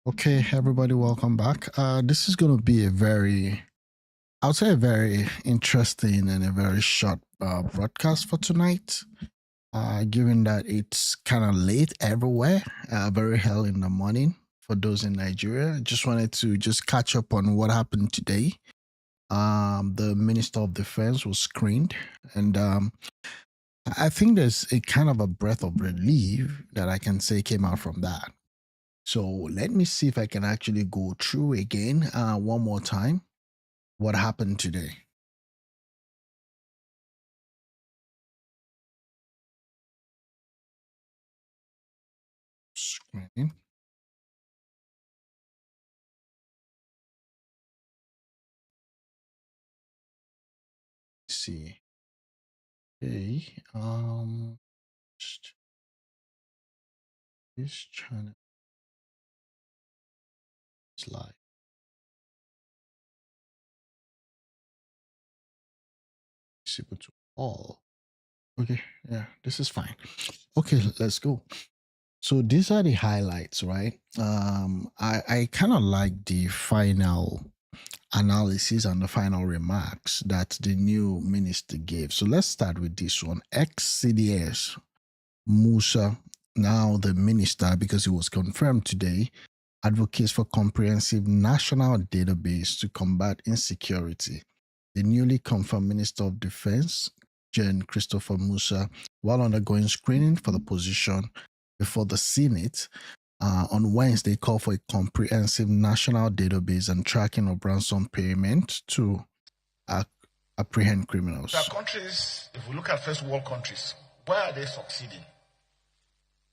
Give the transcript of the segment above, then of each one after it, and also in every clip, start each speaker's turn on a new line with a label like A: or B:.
A: Okay, everybody, welcome back. This is going to be I would say, a very interesting and a very short broadcast for tonight. Given that it's kind of late everywhere, very hell in the morning for those in Nigeria. I just wanted to just catch up on what happened today. The Minister of Defense was screened, and I think there's a kind of a breath of relief that I can say came out from that. So let me see if I can actually go through again one more time what happened today. Screen. Let's see. Okay. This channel is live. Visible to all. Okay. Yeah, this is fine. Okay, let's go. So these are the highlights, right? I kind of like the final analysis and the final remarks that the new minister gave. So let's start with this one. Ex-CDS Musa, now the minister, because it was confirmed today, advocates for comprehensive national database to combat insecurity. The newly confirmed Minister of Defense, Gen Christopher Musa, while undergoing screening for the position before the Senate, on Wednesday called for a comprehensive national database and tracking of ransom payment to apprehend criminals.
B: There are countries, if we look at first world countries, where are they succeeding?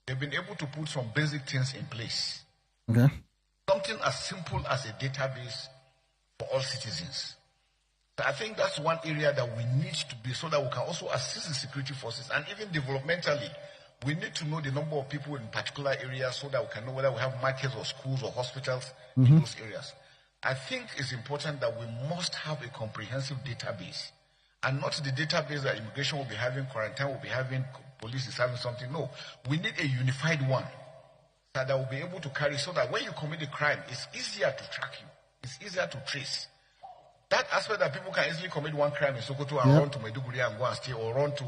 B: They've been able to put some basic things in place.
A: Okay.
B: Something as simple as a database for all citizens. So I think that's one area that we need to be, so that we can also assist the security forces, and even developmentally, we need to know the number of people in particular areas so that we can know whether we have markets or schools or hospitals in those areas. I think it's important that we must have a comprehensive database, and not the database that immigration will be having, quarantine will be having, police is having something. No, we need a unified one that will be able to carry, so that when you commit a crime, it's easier to track you, it's easier to trace. That aspect that people can easily commit one crime in Sokoto and run to Maiduguri and go and stay, or run to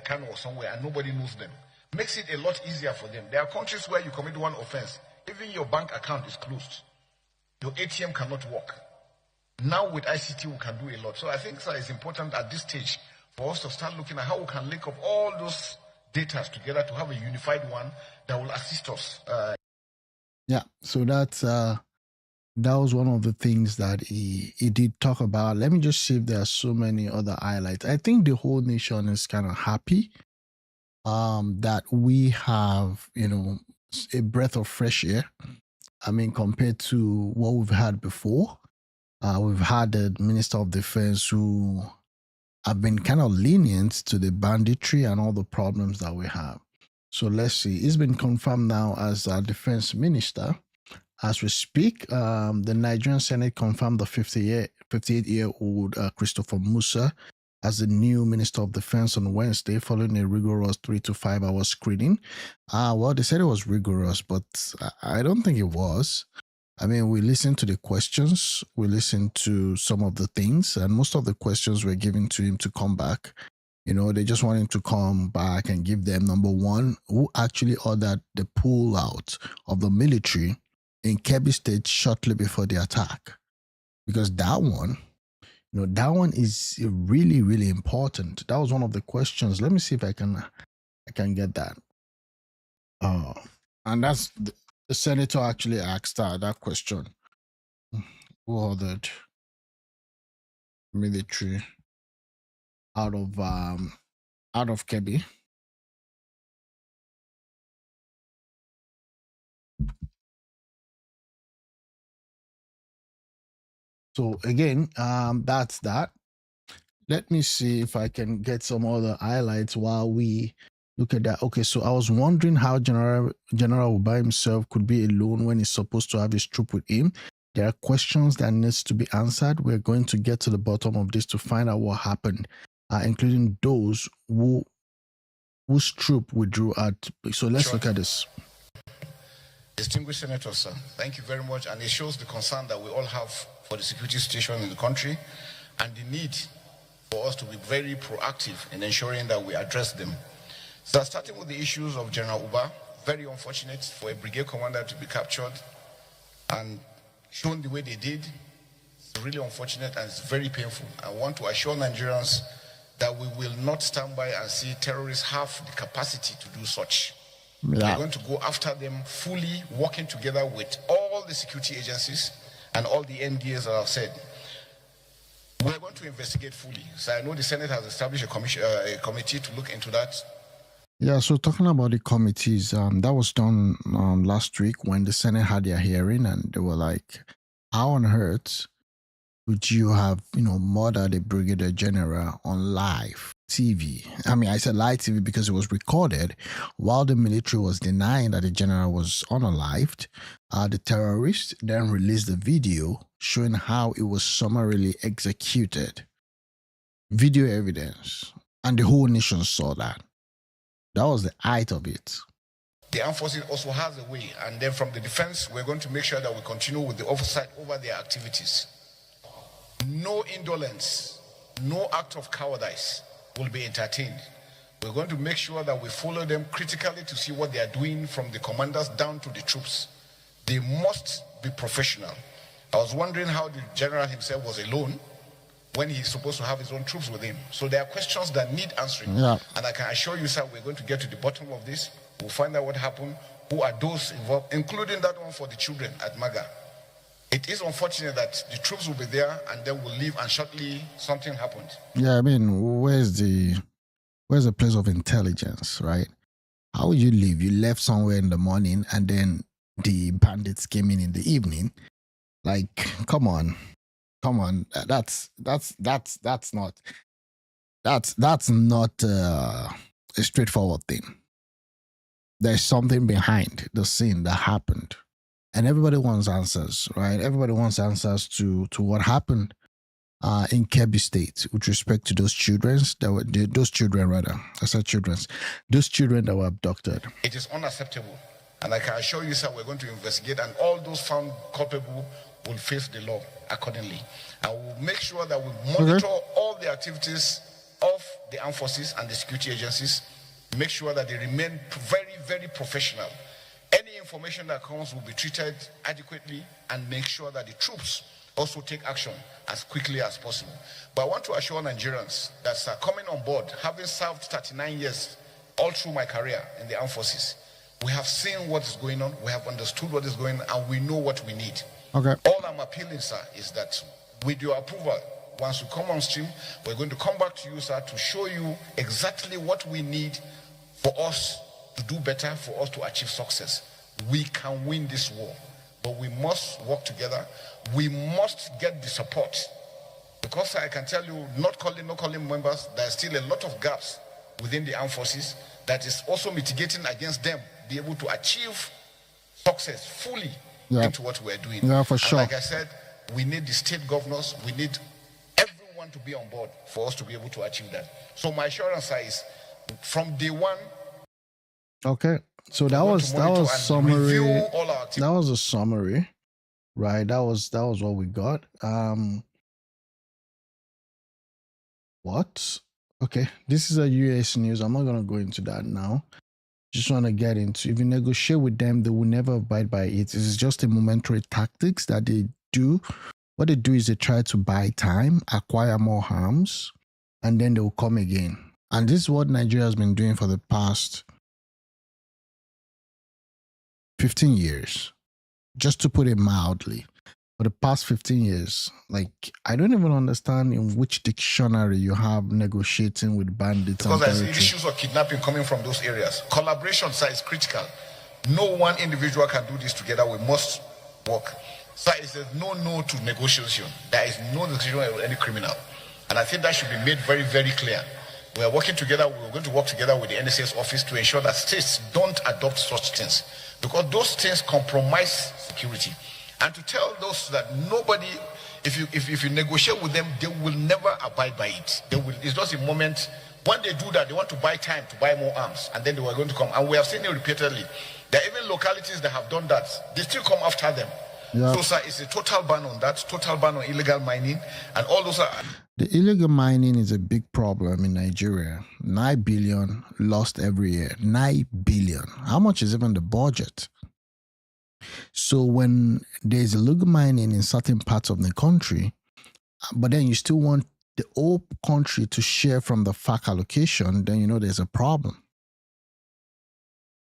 B: Kano or somewhere, and nobody knows them, makes it a lot easier for them. There are countries where you commit one offense, even your bank account is closed. Your ATM cannot work. Now with ICT, we can do a lot. So I think it's important at this stage for us to start looking at how we can link up all those data together to have a unified one that will assist us.
A: Yeah, so that was one of the things that he did talk about. Let me just see if there are so many other highlights. I think the whole nation is kind of happy that we have, a breath of fresh air. I mean, compared to what we've had before, we've had the Minister of Defense who have been kind of lenient to the banditry and all the problems that we have. So let's see. He's been confirmed now as our defense minister. As we speak, the Nigerian Senate confirmed the 58-year-old Christopher Musa as the new Minister of Defense on Wednesday, following a rigorous 3 to 5 hour screening. Well, they said it was rigorous, but I don't think it was. I mean, we listened to the questions, we listened to some of the things, and most of the questions were given to him to come back. They just want him to come back and give them, number one, who actually ordered the pull out of the military in Kebbi State shortly before the attack. Because that one is really, really important. That was one of the questions. Let me see if I can get that. And that's the senator actually asked that question. Who ordered military out of Kebbi? So again, that's that. Let me see if I can get some other highlights while we look at that. Okay, so I was wondering how General by himself could be alone when he's supposed to have his troop with him. There are questions that needs to be answered. We're going to get to the bottom of this to find out what happened, including those whose troop withdrew at. So let's look at this.
B: Distinguished Senator, sir, thank you very much. And it shows the concern that we all have for the security situation in the country and the need for us to be very proactive in ensuring that we address them. So starting with the issues of General Uba, very unfortunate for a brigade commander to be captured and shown the way they did. It's really unfortunate and it's very painful. I want to assure Nigerians that we will not stand by and see terrorists have the capacity to do such.
A: Yeah.
B: We're going to go after them fully, working together with all the security agencies and all the NDAs that I've said. We're going to investigate fully. So I know the Senate has established a committee to look into that.
A: Yeah, so talking about the committees, that was done last week when the Senate had their hearing, and they were like, how on earth would you have, murdered a brigadier general on live TV? I mean, I said live TV because it was recorded while the military was denying that the general was unalived. The terrorists then released the video showing how it was summarily executed. Video evidence. And the whole nation saw that. That was the height of it.
B: The armed forces also has a way, and then from the defense, we're going to make sure that we continue with the oversight over their activities. No indolence, no act of cowardice will be entertained. We're going to make sure that we follow them critically to see what they are doing from the commanders down to the troops. They must be professional. I was wondering how the general himself was alone when he's supposed to have his own troops with him. So there are questions that need answering.
A: Yeah.
B: And I can assure you, sir, we're going to get to the bottom of this. We'll find out what happened, who are those involved, including that one for the children at Maga. It is unfortunate that the troops will be there and then will leave and shortly something happened.
A: Yeah, I mean, where's the place of intelligence, right? How would you leave? You left somewhere in the morning and then the bandits came in the evening. Like, come on. That's not a straightforward thing. There's something behind the scene that happened, and everybody wants answers, right? Everybody wants answers to what happened in Kebbi State with respect to those children that were abducted.
B: It is unacceptable, and I can assure you, sir, we're going to investigate, and all those found culpable will face the law accordingly. And we'll make sure that we monitor all the activities of the armed forces and the security agencies, make sure that they remain very, very professional. Any information that comes will be treated adequately and make sure that the troops also take action as quickly as possible. But I want to assure Nigerians that, sir, coming on board, having served 39 years all through my career in the armed forces, we have seen what is going on, we have understood what is going on, and we know what we need.
A: Okay.
B: All I'm appealing, sir, is that with your approval, once you come on stream, we're going to come back to you, sir, to show you exactly what we need for us to do better, for us to achieve success. We can win this war, but we must work together. We must get the support. Because I can tell you, not calling members, there are still a lot of gaps within the armed forces that is also mitigating against them, be able to achieve success fully into what we're doing.
A: Yeah, for sure.
B: And like I said, we need the state governors, we need everyone to be on board for us to be able to achieve that. So my assurance is, from day one.
A: Okay, so that was summary. That was a summary, right? That was what we got. What? Okay, this is a US news. I'm not gonna go into that now. Just want to get into, if you negotiate with them, they will never abide by it. It's just a momentary tactics that they do. What they do is they try to buy time, acquire more arms, and then they will come again. And this is what Nigeria has been doing for the past 15 years, just to put it mildly. For the past 15 years, like, I don't even understand in which dictionary you have negotiating with bandits.
B: Because I see issues of kidnapping coming from those areas. Collaboration, sir, is critical. No one individual can do this together. We must work. Sir, it says no to negotiation. There is no negotiation with any criminal. And I think that should be made very, very clear. We are working together. We're going to work together with the NSS office to ensure that states don't adopt such things, because those things compromise security. And to tell those that nobody, if you negotiate with them, they will never abide by it. It's just a moment. When they do that, they want to buy time to buy more arms, and then they were going to come. And we have seen it repeatedly. There are even localities that have done that. They still come after them.
A: Yeah.
B: So, sir, it's a total ban on that, total ban on illegal mining, and all those are.
A: The illegal mining is a big problem in Nigeria. 9 billion lost every year. 9 billion. How much is even the budget? So when there's illegal mining in certain parts of the country, but then you still want the whole country to share from the FAC allocation, then you know there's a problem.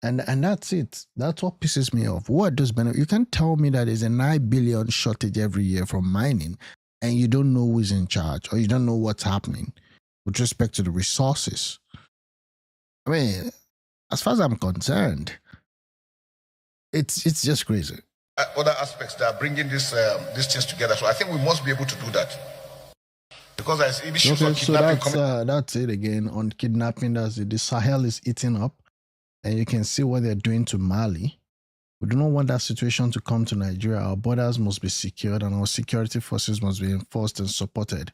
A: And that's it. That's what pisses me off. What does benefit? You can't tell me that there's a 9 billion shortage every year from mining, and you don't know who's in charge, or you don't know what's happening with respect to the resources. I mean, as far as I'm concerned, it's just crazy.
B: Other aspects that are bringing these things together. So I think we must be able to do that. Because there's issues on kidnapping.
A: So that's it again on kidnapping. That's it. The Sahel is eating up. And you can see what they're doing to Mali. We do not want that situation to come to Nigeria. Our borders must be secured and our security forces must be enforced and supported.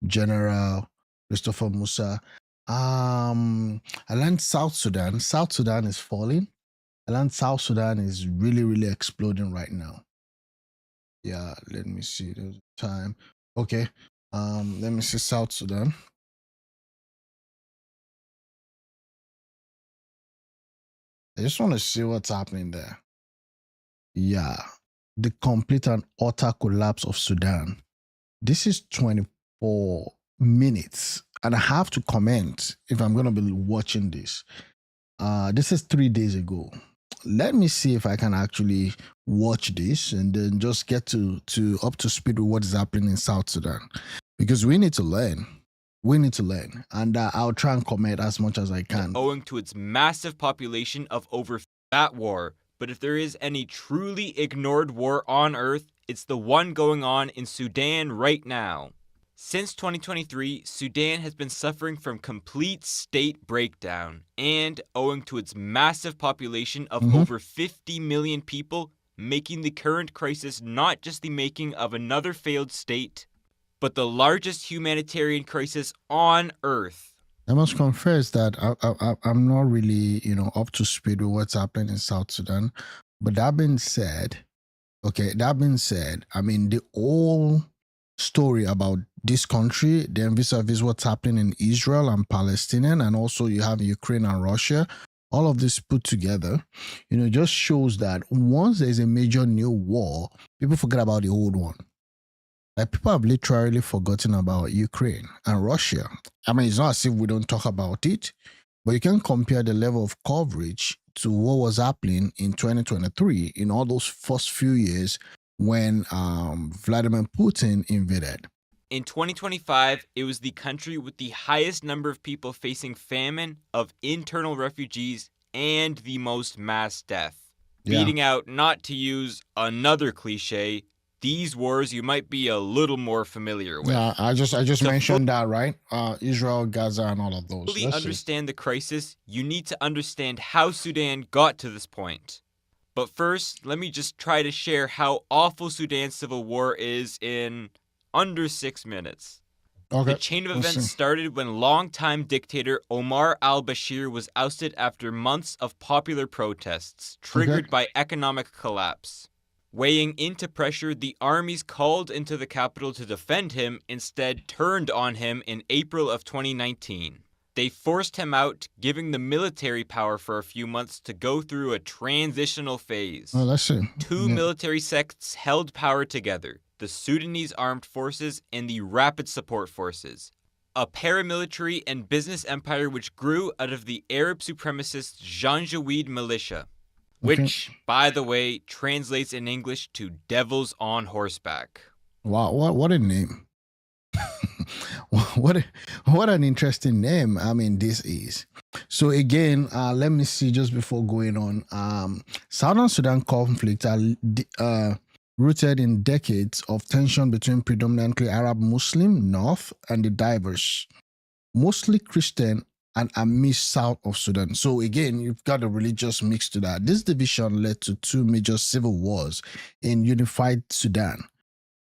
A: General Christopher Musa. I learned South Sudan. South Sudan is falling. I learned South Sudan is really, really exploding right now. Yeah, let me see. There's time. Okay. Let me see South Sudan. I just want to see what's happening there. Yeah, the complete and utter collapse of Sudan. This is 24 minutes. And I have to comment if I'm going to be watching this. This is 3 days ago. Let me see if I can actually watch this and then just get to up to speed with what is happening in South Sudan. Because we need to learn. We need to learn, and I'll try and comment as much as I can.
C: Owing to its massive population of over that war, but if there is any truly ignored war on Earth, it's the one going on in Sudan right now. Since 2023, Sudan has been suffering from complete state breakdown, and owing to its massive population of over 50 million people, making the current crisis not just the making of another failed state, but the largest humanitarian crisis on Earth.
A: I must confess that I'm not really, up to speed with what's happening in South Sudan. But that being said, I mean, the whole story about this country, then vis-a-vis what's happening in Israel and Palestinian, and also you have Ukraine and Russia, all of this put together, just shows that once there's a major new war, people forget about the old one. Like, people have literally forgotten about Ukraine and Russia. I mean, it's not as if we don't talk about it, but you can compare the level of coverage to what was happening in 2023 in all those first few years when Vladimir Putin invaded.
C: In 2025, it was the country with the highest number of people facing famine, of internal refugees, and the most mass death. Yeah. Beating out, not to use another cliche, these wars you might be a little more familiar with.
A: Yeah, I just mentioned that, right? Israel, Gaza, and all of those.
C: To fully understand the crisis, you need to understand how Sudan got to this point. But first, let me just try to share how awful Sudan's civil war is in under 6 minutes. Okay, the chain of events started when longtime dictator Omar al-Bashir was ousted after months of popular protests, triggered by economic collapse. Weighing into pressure, the armies called into the capital to defend him instead turned on him in April of 2019. They forced him out, giving the military power for a few months to go through a transitional phase.
A: Oh, let's see.
C: Two military sects held power together, the Sudanese Armed Forces and the Rapid Support Forces, a paramilitary and business empire which grew out of the Arab supremacist Janjaweed militia. Which, by the way, translates in English to devils on horseback.
A: Wow, what a name. what an interesting name. I mean, this is. So again, let me see just before going on. Southern Sudan conflict are rooted in decades of tension between predominantly Arab Muslim North and the diverse, mostly Christian and Amish south of Sudan. So again, you've got a religious mix to that. This division led to 2 major civil wars in unified Sudan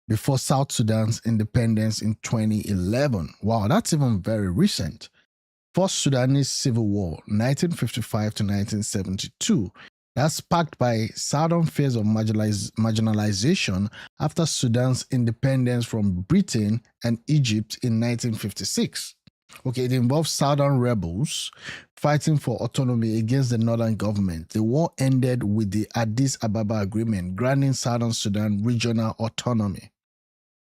A: before South Sudan's independence in 2011. Wow, that's even very recent. First Sudanese Civil War, 1955 to 1972. That's sparked by southern fears of marginalization after Sudan's independence from Britain and Egypt in 1956. Okay, it involves southern rebels fighting for autonomy against the northern government. The war ended with the Addis Ababa Agreement, granting southern Sudan regional autonomy.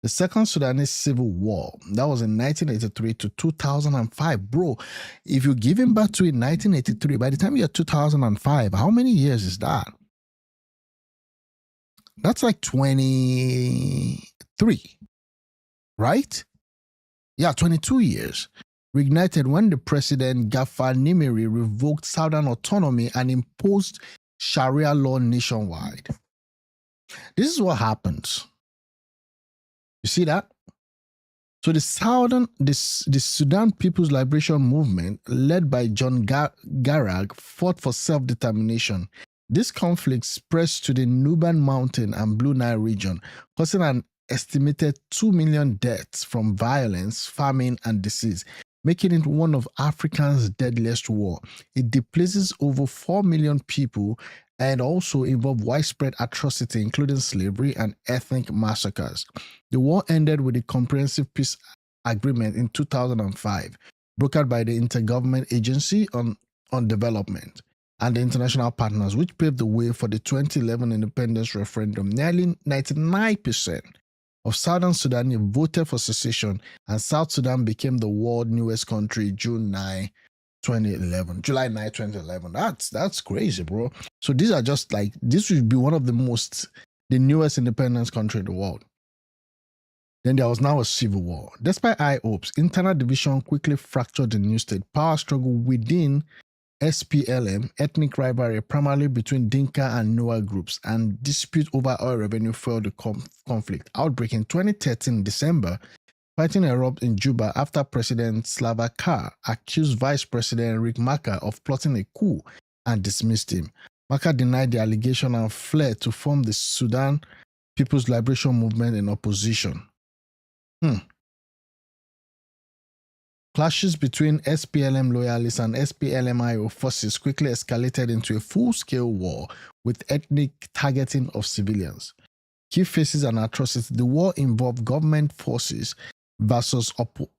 A: The Second Sudanese Civil War, that was in 1983 to 2005. Bro, if you're giving birth to in 1983, by the time you're 2005, how many years is that? That's like 23, right? Yeah, 22 years. Reignited when the president Gafar Nimeri revoked southern autonomy and imposed Sharia law nationwide. This is what happens. You see that? So the Sudan People's Liberation Movement, led by John Garang, fought for self-determination. This conflict spreads to the Nuban Mountain and Blue Nile region, causing an estimated 2 million deaths from violence, famine, and disease, making it one of Africa's deadliest war. It displaces over 4 million people and also involved widespread atrocity, including slavery and ethnic massacres. The war ended with a comprehensive peace agreement in 2005, brokered by the Intergovernmental Agency on Development and the international partners, which paved the way for the 2011 independence referendum. Nearly 99% of Southern Sudan voted for secession, and South Sudan became the world's newest country July 9, 2011. That's crazy, bro. So these are just like, this would be one of the newest independence country in the world. Then there was now a civil war. Despite high hopes, internal division quickly fractured the new state. Power struggle within SPLM, ethnic rivalry primarily between Dinka and Noah groups, and dispute over oil revenue fueled the conflict. Outbreak in 2013 December, fighting erupted in Juba after President Slava Kar accused Vice President Riek Machar of plotting a coup and dismissed him. Machar denied the allegation and fled to form the Sudan People's Liberation Movement in opposition. Clashes between SPLM loyalists and SPLMIO forces quickly escalated into a full-scale war with ethnic targeting of civilians. Key phases and atrocities. The war involved government forces versus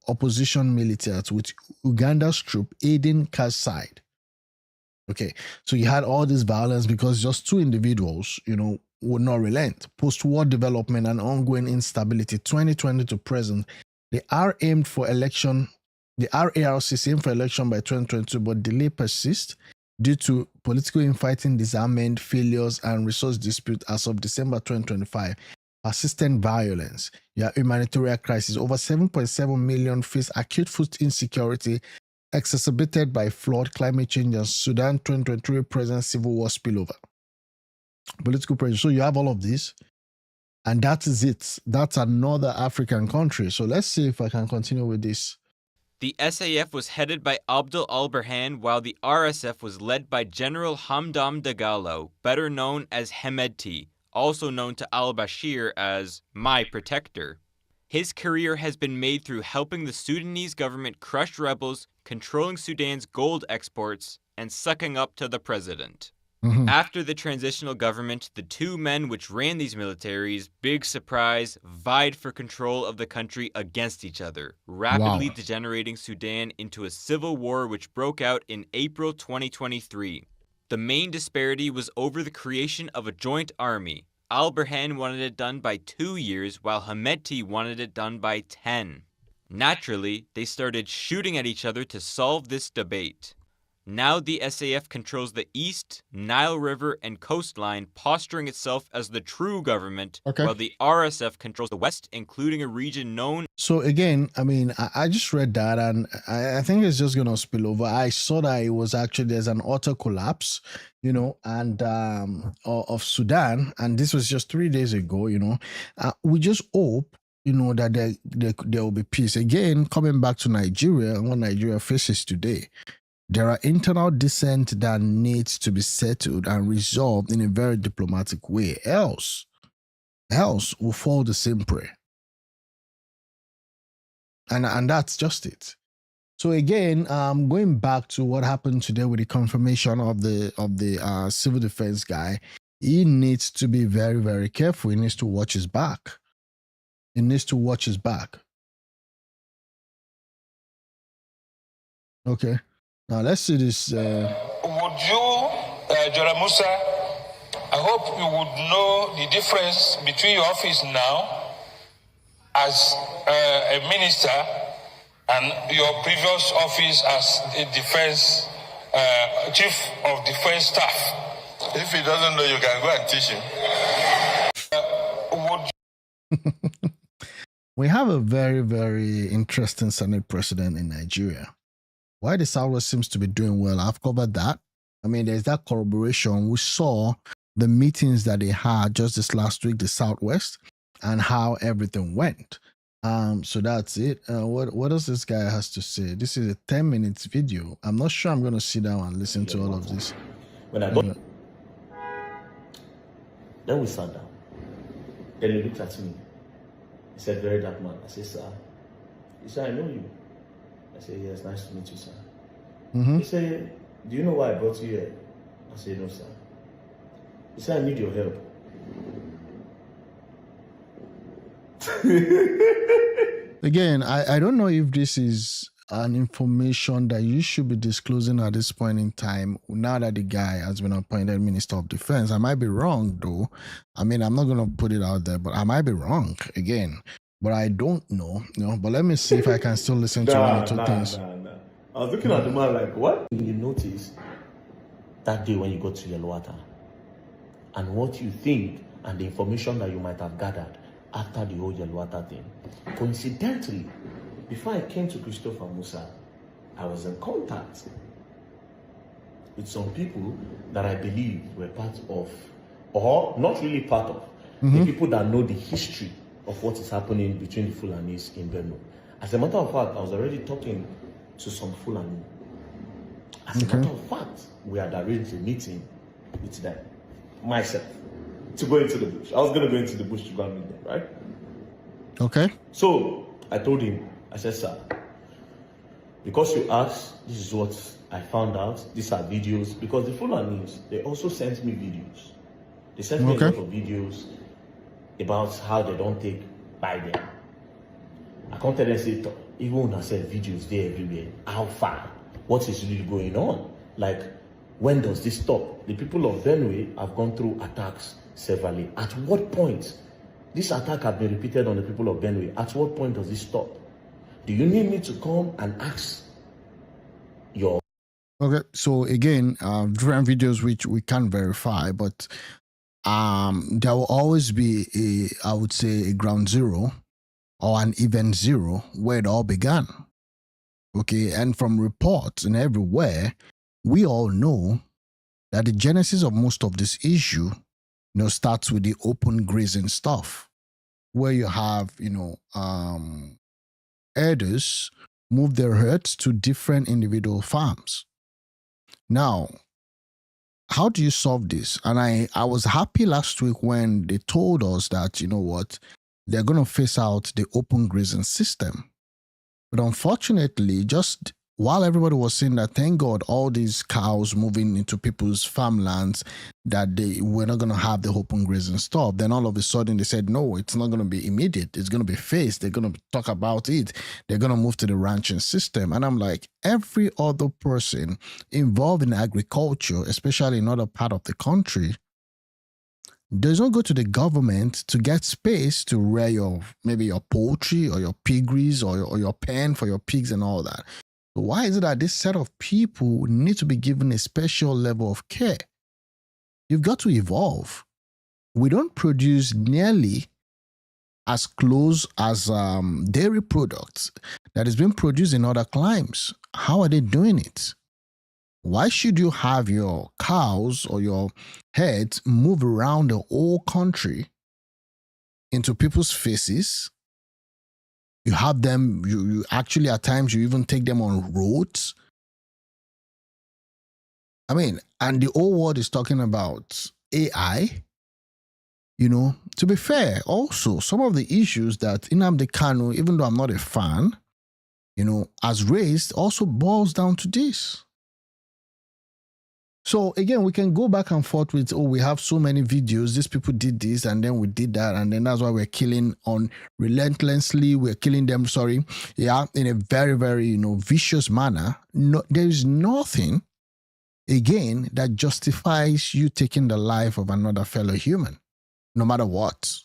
A: opposition militias, with Uganda's troop aiding Kar's side. Okay, so you had all this violence because just two individuals, would not relent. Post-war development and ongoing instability, 2020 to present, the RARC aimed for election by 2022, but delay persists due to political infighting, disarmament, failures, and resource dispute as of December 2025. Persistent violence, humanitarian crisis. Over 7.7 million face acute food insecurity, exacerbated by flood, climate change, and Sudan 2023 present civil war spillover. Political pressure. So you have all of this, and that is it. That's another African country. So let's see if I can continue with this.
C: The SAF was headed by Abdel al-Burhan, while the RSF was led by General Hamdam Dagalo, better known as Hemedti, also known to al-Bashir as My Protector. His career has been made through helping the Sudanese government crush rebels, controlling Sudan's gold exports, and sucking up to the president. After the transitional government, the two men which ran these militaries, big surprise, vied for control of the country against each other, rapidly degenerating Sudan into a civil war which broke out in April 2023. The main disparity was over the creation of a joint army. Al-Burhan wanted it done by 2 years, while Hemedti wanted it done by 10. Naturally, they started shooting at each other to solve this debate. Now the SAF controls the east, Nile River, and coastline, posturing itself as the true government, while the RSF controls the west, including a region known...
A: So again, I just read that, and I think it's just going to spill over. I saw that it was actually, there's an auto collapse, and of Sudan, and this was just 3 days ago, we just hope, that there will be peace. Again, coming back to Nigeria and what Nigeria faces today. There are internal dissent that needs to be settled and resolved in a very diplomatic way. Else we'll fall the same prey. And that's just it. So again, going back to what happened today with the confirmation of the civil defense guy, he needs to be very, very careful. He needs to watch his back. He needs to watch his back. Okay. Now let's see this.
D: Would you, Musa, I hope you would know the difference between your office now as a minister and your previous office as a defense chief of defense staff. If he doesn't know, you can go and teach him.
A: We have a very, very interesting Senate president in Nigeria. Why the Southwest seems to be doing well, I've covered that. I mean, there's that corroboration. We saw the meetings that they had just this last week, the Southwest, and how everything went. So that's it. What else this guy has to say? This is a 10 minutes video. I'm not sure I'm going to sit down and listen to all of this.
E: When I got, then we sat down. Then he looked at me. He said, "Very dark man." I said, "Sir." He said, "I know you." I said, "Yes, nice to meet you, sir." He said, "Do you know why I brought you here?" I said, "No, sir." He said, "I need your help."
A: Again, I don't know if this is an information that you should be disclosing at this point in time, now that the guy has been appointed Minister of Defense. I might be wrong, though. I mean, I'm not going to put it out there, but I might be wrong again. But I don't know, But let me see if I can still listen to one or two things.
E: I was looking at the man like, what? You notice that day when you got to Yellowwater and what you think and the information that you might have gathered after the whole Yellowwater thing. Coincidentally, before I came to Christopher Musa, I was in contact with some people that I believe were part of, or not really part of, the people that know the history of what is happening between the Fulanis in Benue. As a matter of fact, I was already talking to some Fulani. As a matter of fact, we had arranged a meeting with them, myself, to go into the bush. I was going to go into the bush to go and meet them, right?
A: Okay.
E: So I told him, I said, "Sir, because you asked, this is what I found out. These are videos." Because the Fulanis, they also sent me videos. They sent me a lot of videos about how they don't take Biden. I can't tell them, say, even when I said videos there everywhere, how far? What is really going on? Like, when does this stop? The people of Benue have gone through attacks severally. At what point? This attack has been repeated on the people of Benue. At what point does this stop? Do you need me to come and ask your...
A: Okay, so again, different videos which we can't verify, but there will always be I would say, a ground zero or an event zero where it all began. Okay, and from reports and everywhere, we all know that the genesis of most of this issue, starts with the open grazing stuff, where you have, herders move their herds to different individual farms. Now, how do you solve this? And I was happy last week when they told us that, they're going to phase out the open grazing system. But unfortunately, just while everybody was saying that, thank God, all these cows moving into people's farmlands, that they were not going to have the open grazing stuff, then all of a sudden they said, no, it's not going to be immediate. It's going to be phased. They're going to talk about it. They're going to move to the ranching system. And I'm like, every other person involved in agriculture, especially in other part of the country, does not go to the government to get space to rear maybe your poultry or your piggeries or your pen for your pigs and all that. So why is it that this set of people need to be given a special level of care? You've got to evolve. We don't produce nearly as close as dairy products that is being produced in other climes. How are they doing it? Why should you have your cows or your herds move around the whole country into people's faces? You have them, you actually at times you even take them on roads. I mean, and the whole world is talking about AI. To be fair, also, some of the issues that Nnamdi Kanu, even though I'm not a fan, has raised also boils down to this. So again, we can go back and forth with, we have so many videos, these people did this and then we did that, and then that's why we're killing on relentlessly, we're killing them, in a very, very, vicious manner. No, there is nothing, again, that justifies you taking the life of another fellow human, no matter what.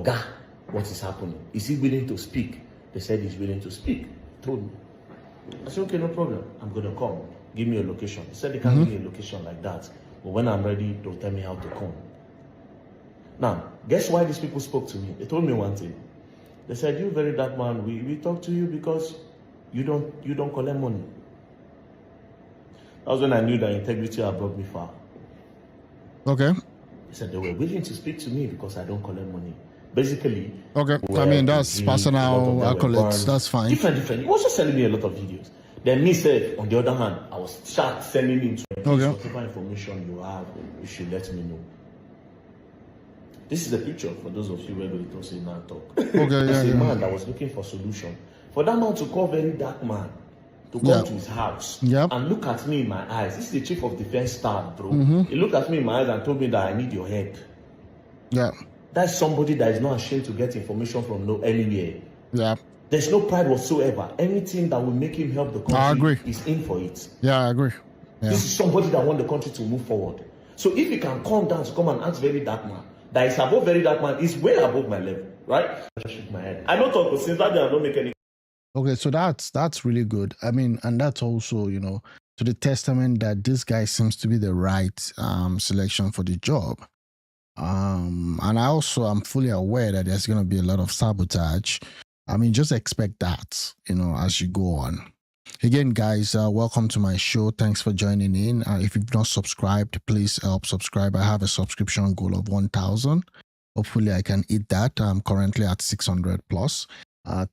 E: God, what is happening? Is he willing to speak? They said he's willing to speak. Told me. I said, okay, no problem. I'm going to come. Give me a location. He said they can't give me a location like that. But when I'm ready, they'll tell me how to come. Now, guess why these people spoke to me? They told me one thing. They said, you very dark man, we talk to you because you don't collect money. That was when I knew that integrity had brought me far.
A: Okay.
E: They said they were willing to speak to me because I don't collect money. Basically,
A: okay. I mean, that's personal accolades. That's fine.
E: Different. He was just sending me a lot of videos. Then me said, on the other hand, I was sending him to whatever information you have, you should let me know. This is the picture for those of you who don't say now talk.
A: Okay,
E: It's a man that was looking for solution. For that man to call very dark man to come to his house and look at me in my eyes. This is the chief of defense staff, bro. He looked at me in my eyes and told me that I need your head.
A: Yeah.
E: That's somebody that is not ashamed to get information from anywhere.
A: Yeah.
E: There's no pride whatsoever. Anything that will make him help the country,
A: I agree.
E: He's in for it.
A: Yeah, I agree. Yeah.
E: This is somebody that wants the country to move forward. So if he can calm down to come and ask very dark man, that is above very dark man, is way above my level, right? I just shake my head. I don't talk, but since that day I don't make any.
A: Okay, so that's really good. I mean, and that's also, to the testament that this guy seems to be the right selection for the job. And I also am fully aware that there's going to be a lot of sabotage. I mean, just expect that, as you go on. Again, guys, welcome to my show. Thanks for joining in. If you've not subscribed, please help subscribe. I have a subscription goal of 1,000. Hopefully, I can hit that. I'm currently at 600 plus.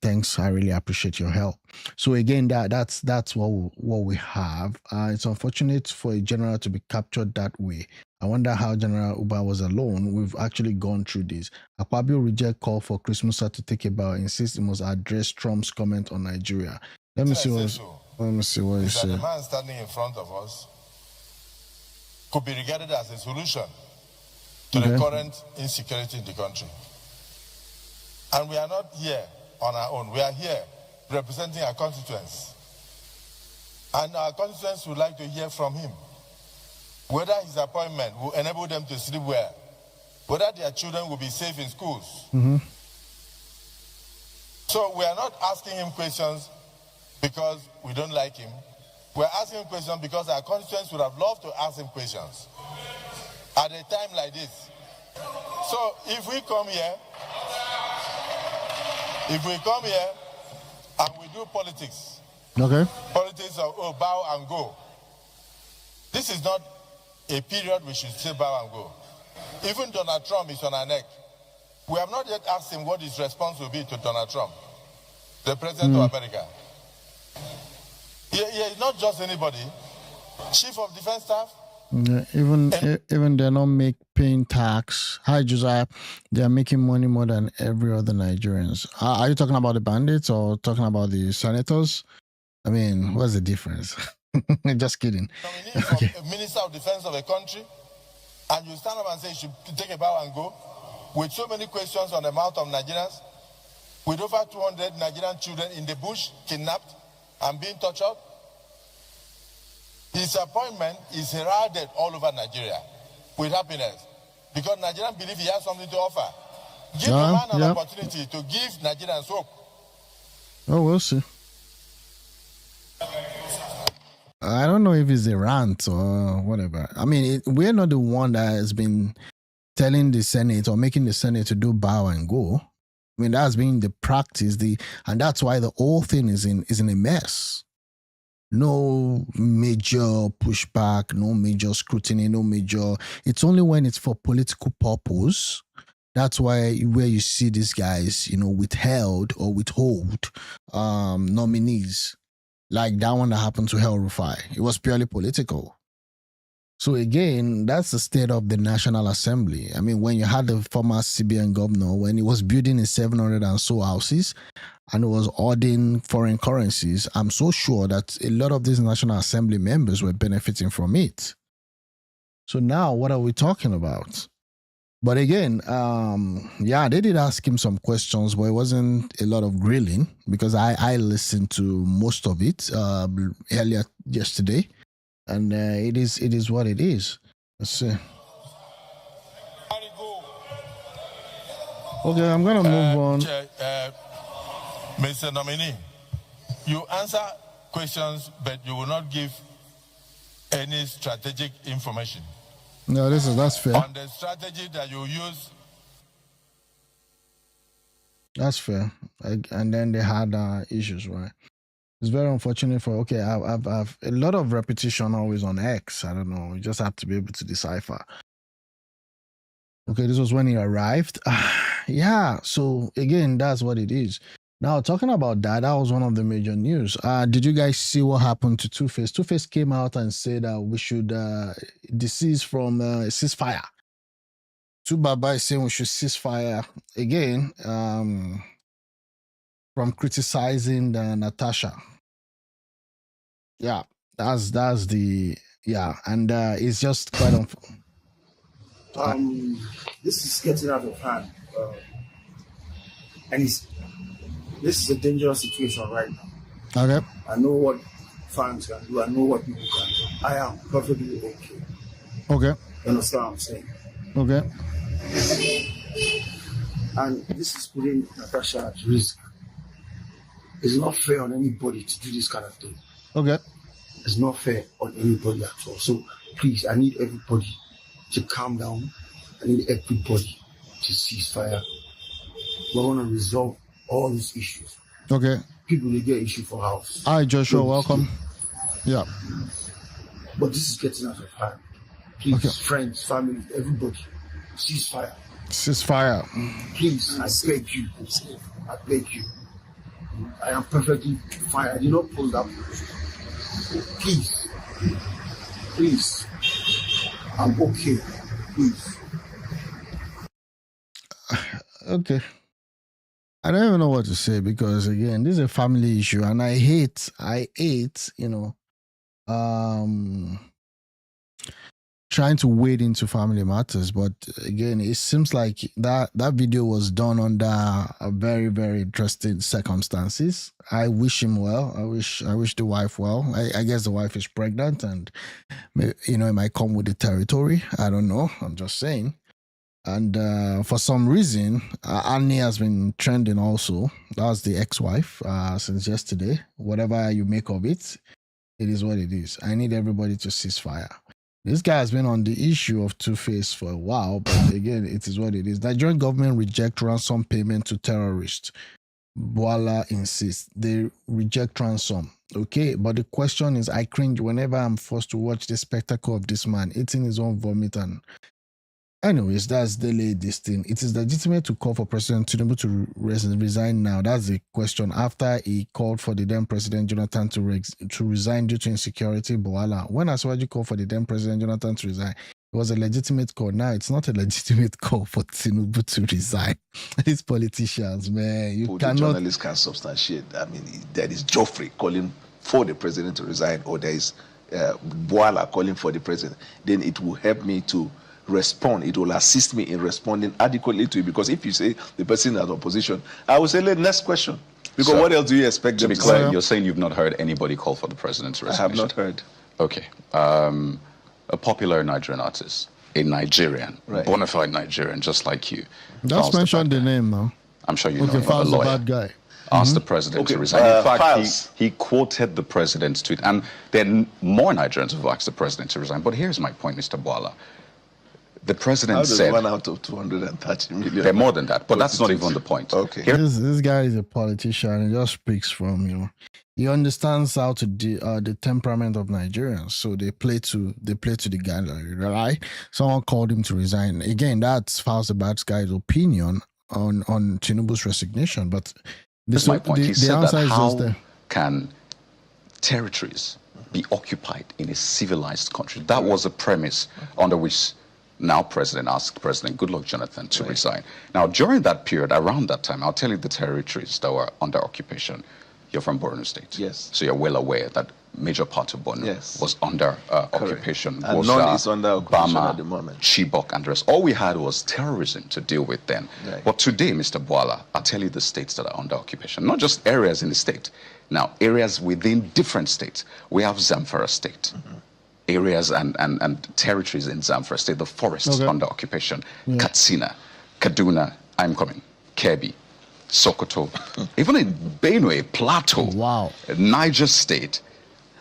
A: Thanks. I really appreciate your help. So again, that's what we have. It's unfortunate for a general to be captured that way. I wonder how General Uba was alone. We've actually gone through this. Akpabio reject call for Christmas to take a bow, insists he must address Trump's comment on Nigeria. Let me see what you say.
F: The man standing in front of us could be regarded as a solution to the current insecurity in the country. And we are not here on our own. We are here representing our constituents. And our constituents would like to hear from him whether his appointment will enable them to sleep well, whether their children will be safe in schools. So we are not asking him questions because we don't like him. We're asking him questions because our constituents would have loved to ask him questions at a time like this. So if we come here and we do politics, politics of bow and go, this is not a period we should say bow and go. Even Donald Trump is on our neck. We have not yet asked him what his response will be to Donald Trump, the president of America. He is not just anybody. Chief of defense staff.
A: Yeah, even they're not paying tax. Hi, Josiah. They're making money more than every other Nigerians. Are you talking about the bandits or talking about the senators? I mean, what's the difference? Just kidding.
F: Okay. A minister of defense of a country, and you stand up and say you should take a bow and go, with so many questions on the mouth of Nigerians, with over 200 Nigerian children in the bush, kidnapped and being tortured. His appointment is heralded all over Nigeria with happiness because Nigerians believe he has something to offer. Give the man an opportunity to give Nigerians hope.
A: Oh, we'll see. I don't know if it's a rant or whatever. I mean, we're not the one that has been telling the Senate or making the Senate to do bow and go. I mean, that's been the practice, and that's why the whole thing is in a mess. No major pushback, no major scrutiny, no major. It's only when it's for political purpose. That's why where you see these guys, withheld or withhold nominees. Like that one that happened to El Rufai. It was purely political. So again, that's the state of the National Assembly. I mean, when you had the former CBN governor, when he was building his 700 and so houses and it was ordering foreign currencies, I'm so sure that a lot of these National Assembly members were benefiting from it. So now what are we talking about? But again, yeah, they did ask him some questions, but it wasn't a lot of grilling because I listened to most of it earlier yesterday. And it is what it is. Let's see. Okay, I'm gonna move on.
F: Mr. Nominee, you answer questions, but you will not give any strategic information.
A: No, that's fair.
F: On the strategy that you use.
A: That's fair. And then they had issues, right? It's very unfortunate for I've a lot of repetition always on X. I don't know. You just have to be able to decipher. Okay, this was when he arrived. Yeah, so again, that's what it is. Now, talking about that was one of the major news. Did you guys see what happened to Two-Face? Two-Face came out and said that we should desist from ceasefire. Baba is saying we should ceasefire again. From criticizing Natasha. Yeah, that's the and it's just quite
G: this is getting out of hand, and this is a dangerous situation right now.
A: Okay.
G: I know what fans can do. I know what people can do. I am perfectly okay.
A: Okay.
G: You understand what I'm saying?
A: Okay.
G: And this is putting Natasha at risk. It's not fair on anybody to do this kind of thing.
A: Okay.
G: It's not fair on anybody at all. So please, I need everybody to calm down. I need everybody to cease fire. We want to resolve all these issues.
A: Okay.
G: People, they get issue for house.
A: Hi, Joshua. Welcome. Yeah.
G: But this is getting out of hand. Please,
A: okay.
G: Friends, family, everybody, cease fire.
A: Cease fire. Please,
G: I beg you. I beg you. I am perfectly fine. I did not pull that. Please. Please. I'm okay. Please.
A: Okay. I don't even know what to say because again, this is a family issue and I hate, trying to wade into family matters. But again, it seems like that video was done under a very, very interesting circumstances. I wish him well. I wish the wife well. I guess the wife is pregnant and, it might come with the territory. I don't know. I'm just saying. And for some reason, Annie has been trending also. That's the ex-wife since yesterday. Whatever you make of it, it is what it is. I need everybody to cease fire. This guy has been on the issue of Two-Face for a while, but again, it is what it is. Nigerian government reject ransom payment to terrorists. Boala insists they reject ransom. Okay, but the question is, I cringe whenever I'm forced to watch the spectacle of this man eating his own vomit. And anyways, that's delayed this thing. It is legitimate to call for President Tinubu to resign now. That's the question. After he called for the then President Jonathan to resign due to insecurity, Boala. When Aswaji called for the then President Jonathan to resign, it was a legitimate call. Now it's not a legitimate call for Tinubu to resign. These politicians, man, you cannot.
H: The journalists can substantiate. I mean, there is Joffrey calling for the president to resign, or there is Boala calling for the president. Then it will help me to respond. It will assist me in responding adequately to it. Because if you say the person is opposition, I will say, next question. Because what else do you expect them to say?
I: You're saying you've not heard anybody call for the president's resignation?
H: I have not heard.
I: Okay. A popular Nigerian artist, a Nigerian, bona fide Nigerian, just like you.
A: Just mention the name now.
I: I'm sure you know him,
A: Falz,
I: a lawyer.
A: bad guy.
I: Asked the president to resign. In fact, he quoted the president's tweet. And there are more Nigerians who've asked the president to resign. But here's my point, Mr. Boala. The president said...
H: one out of 230 million?
I: They're more than that, but that's not even the point.
H: Okay.
A: This guy is a politician. He just speaks from, he understands how to the temperament of Nigerians. So they play to the guy, right? Someone called him to resign. Again, that's Falz the bad guy's opinion on Tinubu's resignation. But
I: this is my point. He said that how can territories be occupied in a civilized country. That was the premise under which now President asked President Goodluck Jonathan to resign. Now, during that period, around that time, I'll tell you the territories that were under occupation. You're from Borno State.
H: Yes.
I: So you're well aware that major part of Borno was under occupation.
H: And none is under occupation
I: Bama,
H: at the moment.
I: Chibok, and the rest. All we had was terrorism to deal with then.
H: Right.
I: But today, Mr. Boala, I'll tell you the states that are under occupation. Not just areas in the state. Now, areas within different states. We have Zamfara State. Areas and territories in Zamfara State, the forests under occupation. Katsina, Kaduna, I'm coming, Kebbi, Sokoto, even in Benue, Plateau, Niger State,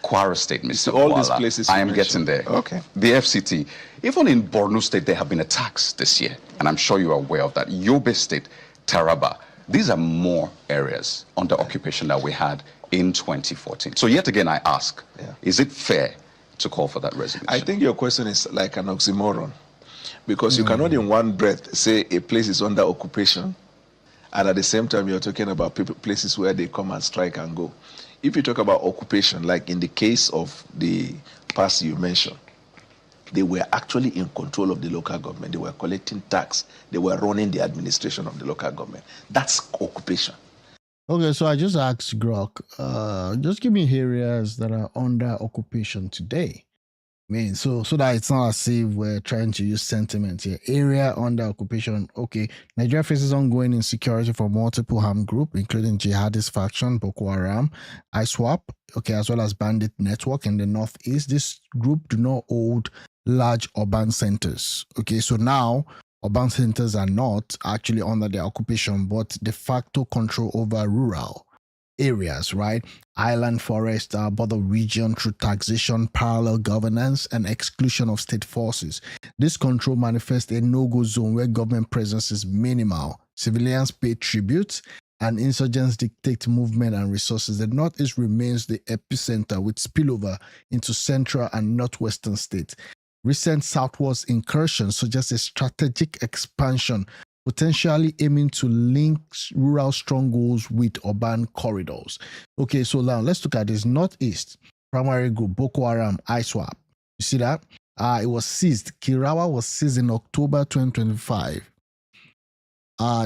I: Kwara State, Mr.
H: All
I: Boala,
H: these places
I: I am
H: mentioned.
I: getting there.
H: Okay.
I: The FCT, even in Borno State, there have been attacks this year, and I'm sure you are aware of that. Yobe State, Taraba, these are more areas under occupation that we had in 2014. So yet again, I ask, is it fair to call for that resignation?
H: I think your question is like an oxymoron, because you cannot in one breath say a place is under occupation, and at the same time you're talking about places where they come and strike and go. If you talk about occupation, like in the case of the past you mentioned, they were actually in control of the local government. They were collecting tax. They were running the administration of the local government. That's occupation.
A: Okay, so I just asked Grok, just give me areas that are under occupation today. I mean, so that it's not as if we're trying to use sentiment here. Area under occupation. Okay, Nigeria faces ongoing insecurity from multiple armed groups, including jihadist faction, Boko Haram, ISWAP, okay, as well as bandit network in the northeast. This group do not hold large urban centers. Okay, so now urban centers are not actually under their occupation, but de facto control over rural areas, right? Island forest, border region through taxation, parallel governance, and exclusion of state forces. This control manifests a no-go zone where government presence is minimal. Civilians pay tribute, and insurgents dictate movement and resources. The Northeast remains the epicenter with spillover into central and northwestern states. Recent southwards incursions suggest a strategic expansion, potentially aiming to link rural strongholds with urban corridors. Okay, so now let's look at this. Northeast, primary group, Boko Haram, ISWAP. You see that? It was seized. Kirawa was seized in October 2025.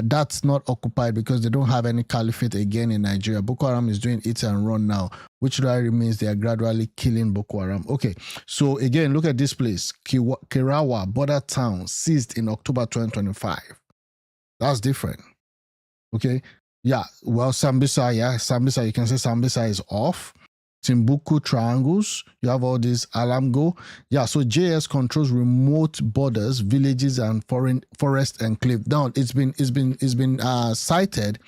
A: That's not occupied because they don't have any caliphate again in Nigeria. Boko Haram is doing it and run now, which really means they are gradually killing Boko Haram. Okay, so again, look at this place. Kirawa, border town, seized in October 2025. That's different. Okay. Yeah. Well, Sambisa, Sambisa, you can say Sambisa is off. Timbuktu triangles. You have all these Alamgo. Yeah. So JS controls remote borders, villages, and forest enclave. Now it's been cited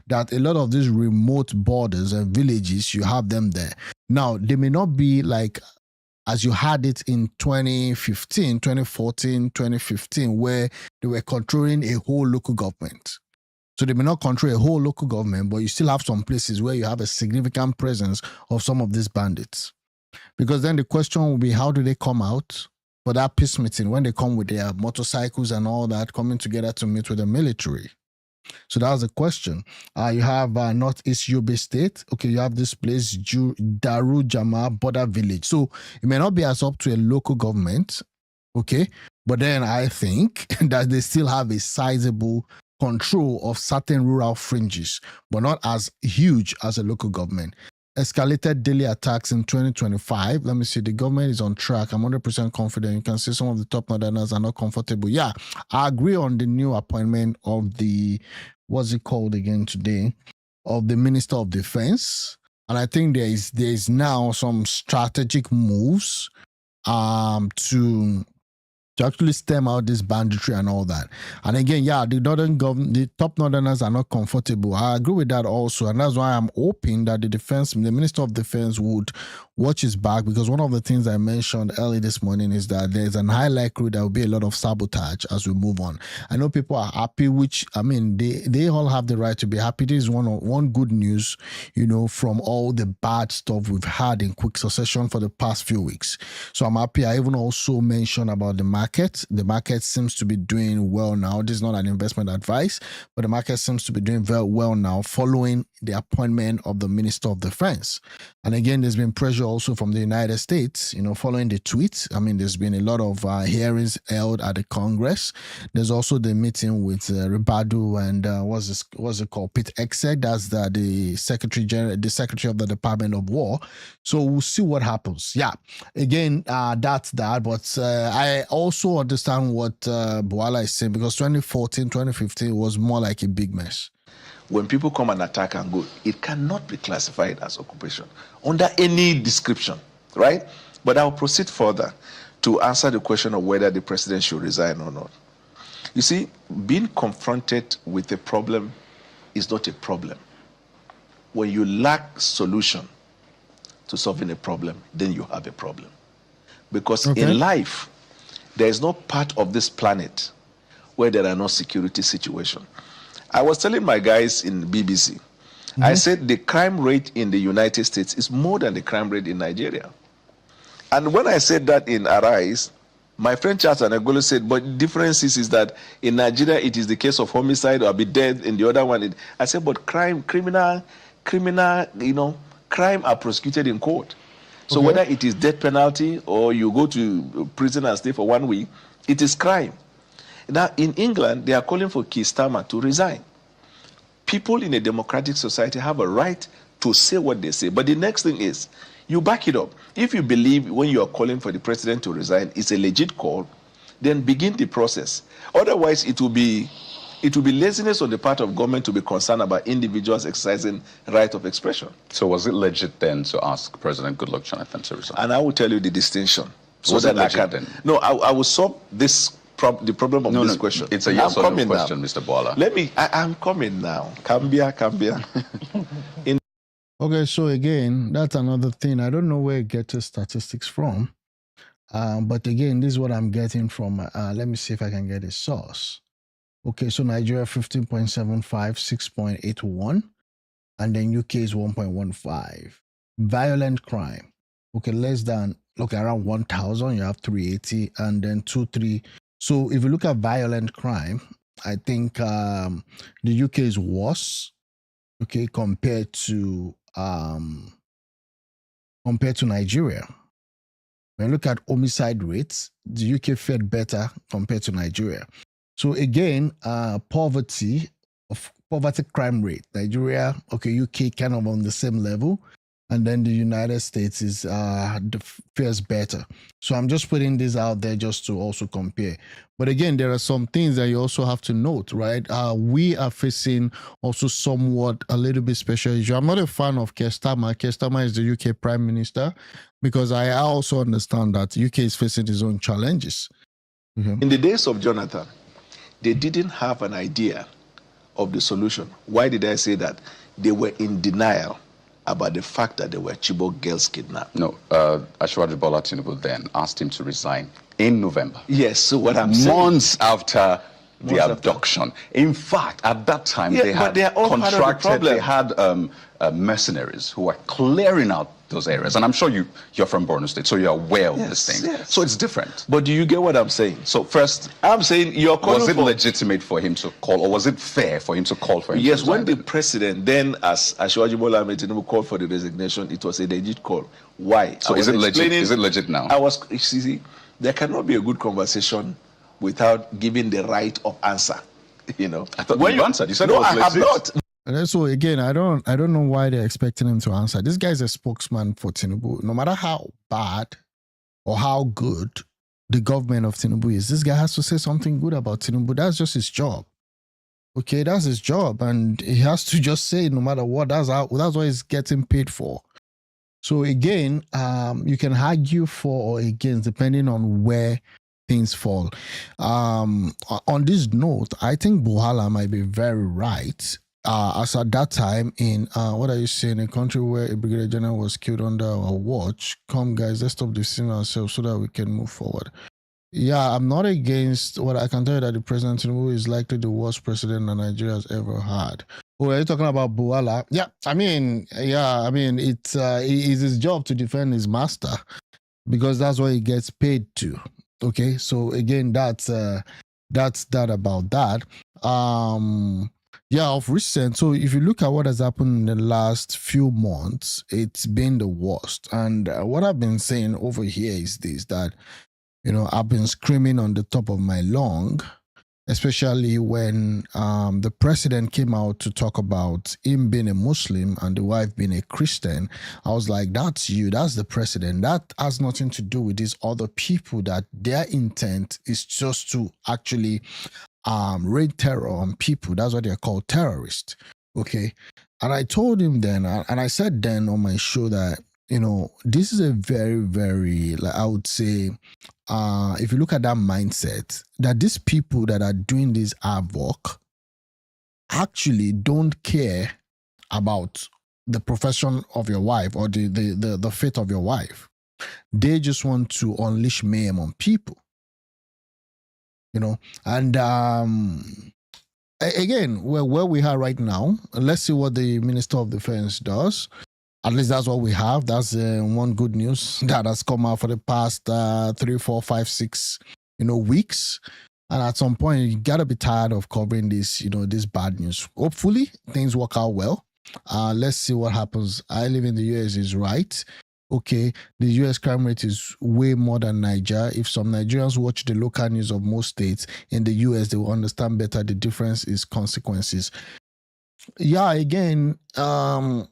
A: that a lot of these remote borders and villages, you have them there. Now they may not be like as you had it in 2015, 2014, 2015, where they were controlling a whole local government. So they may not control a whole local government, but you still have some places where you have a significant presence of some of these bandits. Because then the question will be, how do they come out for that peace meeting when they come with their motorcycles and all that, coming together to meet with the military? So that was the question. You have Northeast Yobe State. Okay, you have this place, Daru Jama Border Village. So it may not be as up to a local government, okay? But then I think that they still have a sizable control of certain rural fringes, but not as huge as a local government. Escalated daily attacks in 2025. Let me see. The government is on track. I'm 100% confident. You can see some of the top northerners are not comfortable. Yeah, I agree on the new appointment of the, what's it called again today, of the Minister of Defense. And I think there is now some strategic moves to actually stem out this banditry and all that. And again, yeah, the top northerners are not comfortable. I agree with that also. And that's why I'm hoping that the Minister of Defense would watch his back, because one of the things I mentioned early this morning is that there's an high likelihood there will be a lot of sabotage as we move on. I know people are happy, which, I mean, they all have the right to be happy. This is one good news, from all the bad stuff we've had in quick succession for the past few weeks. So I'm happy. I even also mentioned about the market. The market seems to be doing well now. This is not an investment advice, but the market seems to be doing very well now following the appointment of the Minister of Defense. And again, there's been pressure also from the United States, following the tweet. I mean, there's been a lot of hearings held at the Congress. There's also the meeting with Ribadu and what's it called? Pete Hegseth, that's the Secretary of the Department of War. So we'll see what happens. Yeah, again, that's that. But I also understand what Bwala is saying, because 2014, 2015 was more like a big mess.
H: When people come and attack and go, it cannot be classified as occupation under any description, right? But I'll proceed further to answer the question of whether the president should resign or not. You see, being confronted with a problem is not a problem. When you lack solution to solving a problem, then you have a problem. Because in life, there is no part of this planet where there are no security situations. I was telling my guys in BBC, I said the crime rate in the United States is more than the crime rate in Nigeria. And when I said that in Arise, my friend Charles Anagolo said, but the difference is that in Nigeria, it is the case of homicide or be dead. In the other one, I said, but criminal, crime are prosecuted in court. So whether it is death penalty or you go to prison and stay for 1 week, it is crime. Now, in England, they are calling for Keir Starmer to resign. People in a democratic society have a right to say what they say. But the next thing is, you back it up. If you believe when you are calling for the president to resign, it's a legit call, then begin the process. Otherwise, it will be laziness on the part of government to be concerned about individuals exercising right of expression.
I: So was it legit then to ask President Goodluck Jonathan to resign?
H: And I will tell you the distinction.
I: So was it legit then?
H: No, I will solve the problem of this question.
I: It's a yes or no question, Mr. Bwala.
H: I'm coming now. Cambia.
A: Okay, so again, that's another thing. I don't know where it gets the statistics from. But again, this is what I'm getting from, let me see if I can get a source. Okay, so Nigeria 15.75, 6.81, and then UK is 1.15. Violent crime, okay, around 1,000, you have 380, and then 2-3. So if you look at violent crime, I think the UK is worse, okay, compared to Nigeria. When you look at homicide rates, the UK fared better compared to Nigeria. So again, poverty crime rate, Nigeria, okay, UK kind of on the same level, and then the United States is fares better. So I'm just putting this out there just to also compare. But again, there are some things that you also have to note, right? We are facing also somewhat a little bit special issue. I'm not a fan of Keir Starmer. Keir Starmer is the UK Prime Minister, because I also understand that UK is facing its own challenges.
H: In the days of Jonathan, they didn't have an idea of the solution. Why did I say that? They were in denial about the fact that there were Chibok girls kidnapped.
I: No, Asiwaju Bola Tinubu then asked him to resign in November.
H: Yes, so what I'm saying,
I: months after the abduction. In fact, at that time, they had mercenaries who were clearing out those areas. And I'm sure you're from Borno State, so you're aware of this thing.
H: Yes.
I: So it's different.
H: But do you get what I'm saying?
I: So first,
H: I'm saying you're calling
I: was it legitimate for him to call, or was it fair for him to call for him to
H: Yes,
I: resign?
H: when the president then, as Asiwaju Bola Tinubu called for the resignation, it was a legit call. Why?
I: So is it legit? Is it legit now?
H: There cannot be a good conversation without giving the right of answer.
I: I thought you answered. You said it was legit.
H: I have not.
A: And so again, I don't know why they're expecting him to answer. This guy's a spokesman for Tinubu. No matter how bad or how good the government of Tinubu is, this guy has to say something good about Tinubu. That's just his job. Okay, that's his job, and he has to just say no matter what. That's what he's getting paid for. So again, you can argue for or against depending on where things fall. On this note, I think Buhala might be very right. As at that time in what are you saying, a country where a brigadier general was killed under our watch. Come guys, let's stop deceiving ourselves so that we can move forward. Yeah, I'm not against what I can tell you that the president Tinubu is likely the worst president that Nigeria has ever had. Oh, are you talking about Buhala? Yeah, it's his job to defend his master because that's what he gets paid to. Okay, so again, that's that about that. Yeah, of recent. So if you look at what has happened in the last few months, it's been the worst. And what I've been saying over here is this, that, I've been screaming on the top of my lung, especially when the president came out to talk about him being a Muslim and the wife being a Christian. I was like, that's you, that's the president. That has nothing to do with these other people, that their intent is just to actually rain terror on people. That's what they're called, terrorists. Okay. And I told him then, and I said then on my show that, this is a very, very, like, I would say, if you look at that mindset, that these people that are doing this havoc actually don't care about the profession of your wife or the faith of your wife. They just want to unleash mayhem on people. And again, where we are right now, let's see what the Minister of Defense does. At least that's what we have. That's one good news that has come out for the past 3, 4, 5, 6, weeks. And at some point, you gotta be tired of covering this, this bad news. Hopefully, things work out well. Let's see what happens. I live in the US is right. Okay, the US crime rate is way more than Niger. If some Nigerians watch the local news of most states in the US, they will understand better the difference is consequences. Yeah, again, I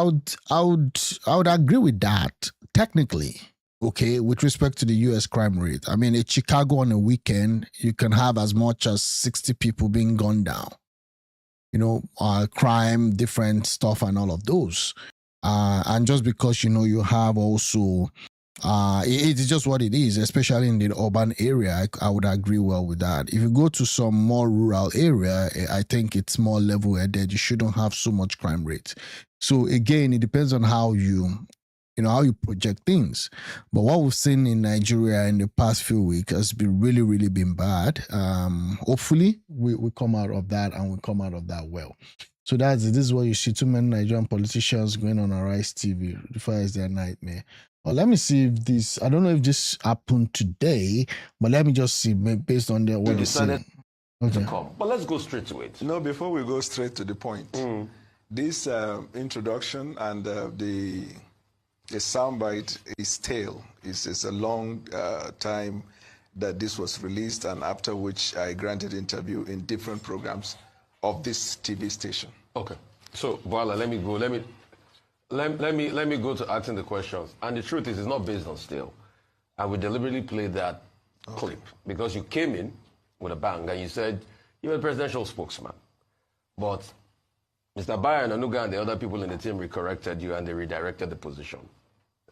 A: would agree with that technically. Okay, with respect to the US crime rate. I mean, in Chicago on a weekend, you can have as much as 60 people being gunned down. Crime, different stuff, and all of those. And just because you have also it's just what it is, especially in the urban area. I would agree well with that. If you go to some more rural area, I think it's more level-headed. You shouldn't have so much crime rate. So again, it depends on how how you project things. But what we've seen in Nigeria in the past few weeks has been really, really been bad. Hopefully we come out of that, and we come out of that well. So this is what you see, too many Nigerian politicians going on Arise TV. The fire is their nightmare. Well, let me see if this, I don't know if this happened today, but let me just see based on what they said.
J: Okay. But let's go straight to it.
K: No, before we go straight to the point, this introduction and the soundbite is stale. It's a long time that this was released, and after which I granted interview in different programs of this TV station.
J: Okay. So, Boala, let me go. Let me go to asking the questions. And the truth is, it's not based on stale. I would deliberately play that clip because you came in with a bang and you said you're a presidential spokesman. But Mr. Bayer, Anuga, and the other people in the team corrected you and they redirected the position.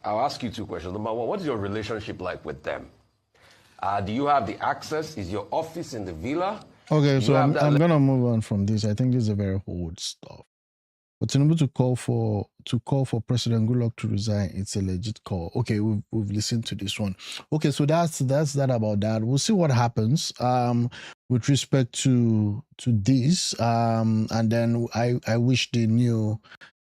J: I'll ask you 2 questions. Number 1, what is your relationship like with them? Do you have the access? Is your office in the villa?
A: Okay, so I'm going to move on from this. I think this is a very old stuff. But Tinubu to call for President Goodluck to resign, it's a legit call. Okay, we've listened to this one. Okay, so that's that about that. We'll see what happens with respect to this. And then I wish the new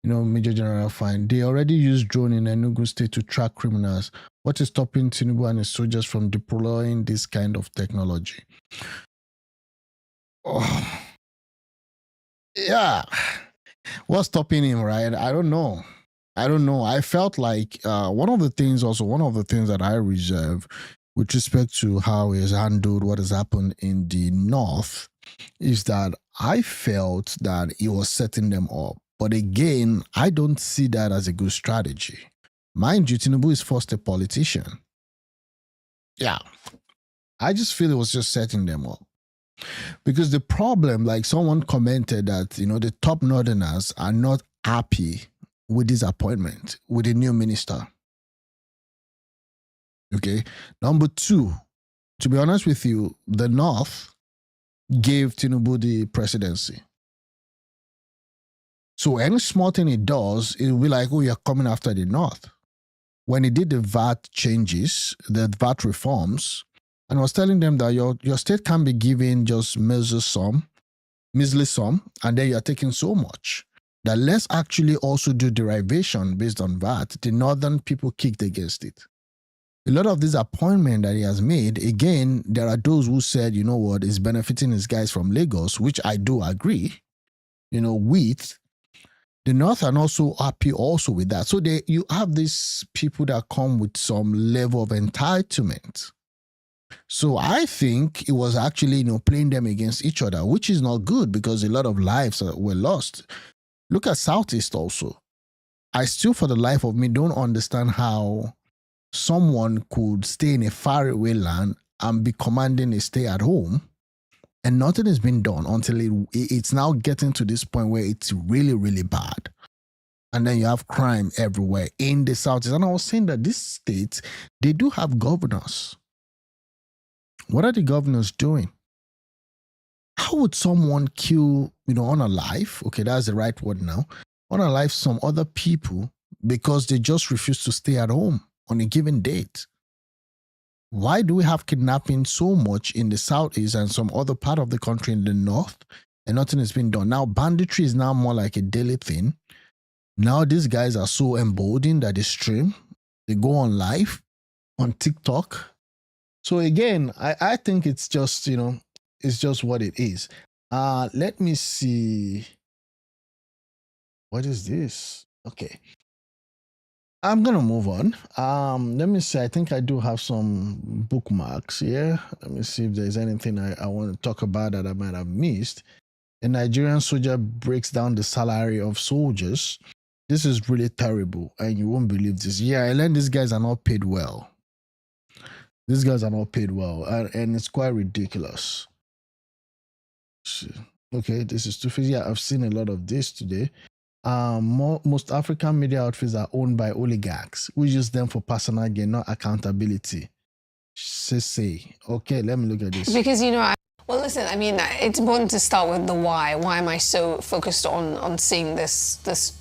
A: Major General fine. They already use drone in Enugu State to track criminals. What is stopping Tinubu and his soldiers from deploying this kind of technology? Oh, yeah. What's stopping him, right? I don't know. I felt like one of the things that I reserve with respect to how he has handled what has happened in the North is that I felt that he was setting them up. But again, I don't see that as a good strategy. Mind you, Tinubu is first a politician. Yeah. I just feel it was just setting them up. Because the problem, like someone commented that, the top northerners are not happy with this appointment with the new minister. Okay. Number 2, to be honest with you, the North gave Tinubu the presidency. So any small thing he does, it will be like, oh, you're coming after the North. When he did the VAT changes, the VAT reforms, and was telling them that your state can be given just measly sum, and then you're taking so much. That let's actually also do derivation based on VAT. The northern people kicked against it. a lot of this appointment that he has made, again, there are those who said, you know what, is benefiting his guys from Lagos, which I do agree, with. The North are not so happy also with that. So you have these people that come with some level of entitlement. So I think it was actually, playing them against each other, which is not good because a lot of lives were lost. Look at Southeast also. I still, for the life of me, don't understand how someone could stay in a faraway land and be commanding a stay at home, and nothing has been done until it's now getting to this point where it's really, really bad. And then you have crime everywhere in the Southeast. And I was saying that these states, they do have governors. What are the governors doing? How would someone kill, on a life? Okay, that's the right word now. On a life, some other people because they just refuse to stay at home on a given date. Why do we have kidnapping so much in the Southeast and some other part of the country in the North, and nothing has been done? Now, banditry is now more like a daily thing. Now, these guys are so emboldened that they stream, they go on live on TikTok. So again, I think it's just, it's just what it is. Let me see. What is this? Okay. I'm going to move on. Let me see. I think I do have some bookmarks here. Let me see if there's anything I want to talk about that I might have missed. A Nigerian soldier breaks down the salary of soldiers. This is really terrible, and you won't believe this. Yeah, I learned these guys are not paid well. These guys are not paid well, and it's quite ridiculous. Okay, this is Two-Face. Yeah, I've seen a lot of this today. Most African media outfits are owned by oligarchs who use them for personal gain, not accountability. Say. Okay, let me look at this.
L: Because, well, listen, I mean, it's important to start with the why. Why am I so focused on seeing this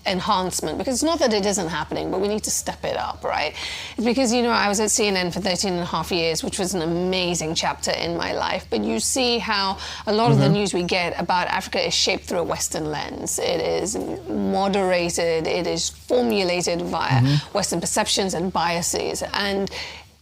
L: enhancement? Because it's not that it isn't happening, but we need to step it up, right? It's because, I was at CNN for 13 and a half years, which was an amazing chapter in my life. But you see how a lot of the news we get about Africa is shaped through a Western lens. It is moderated, it is formulated via Western perceptions and biases. And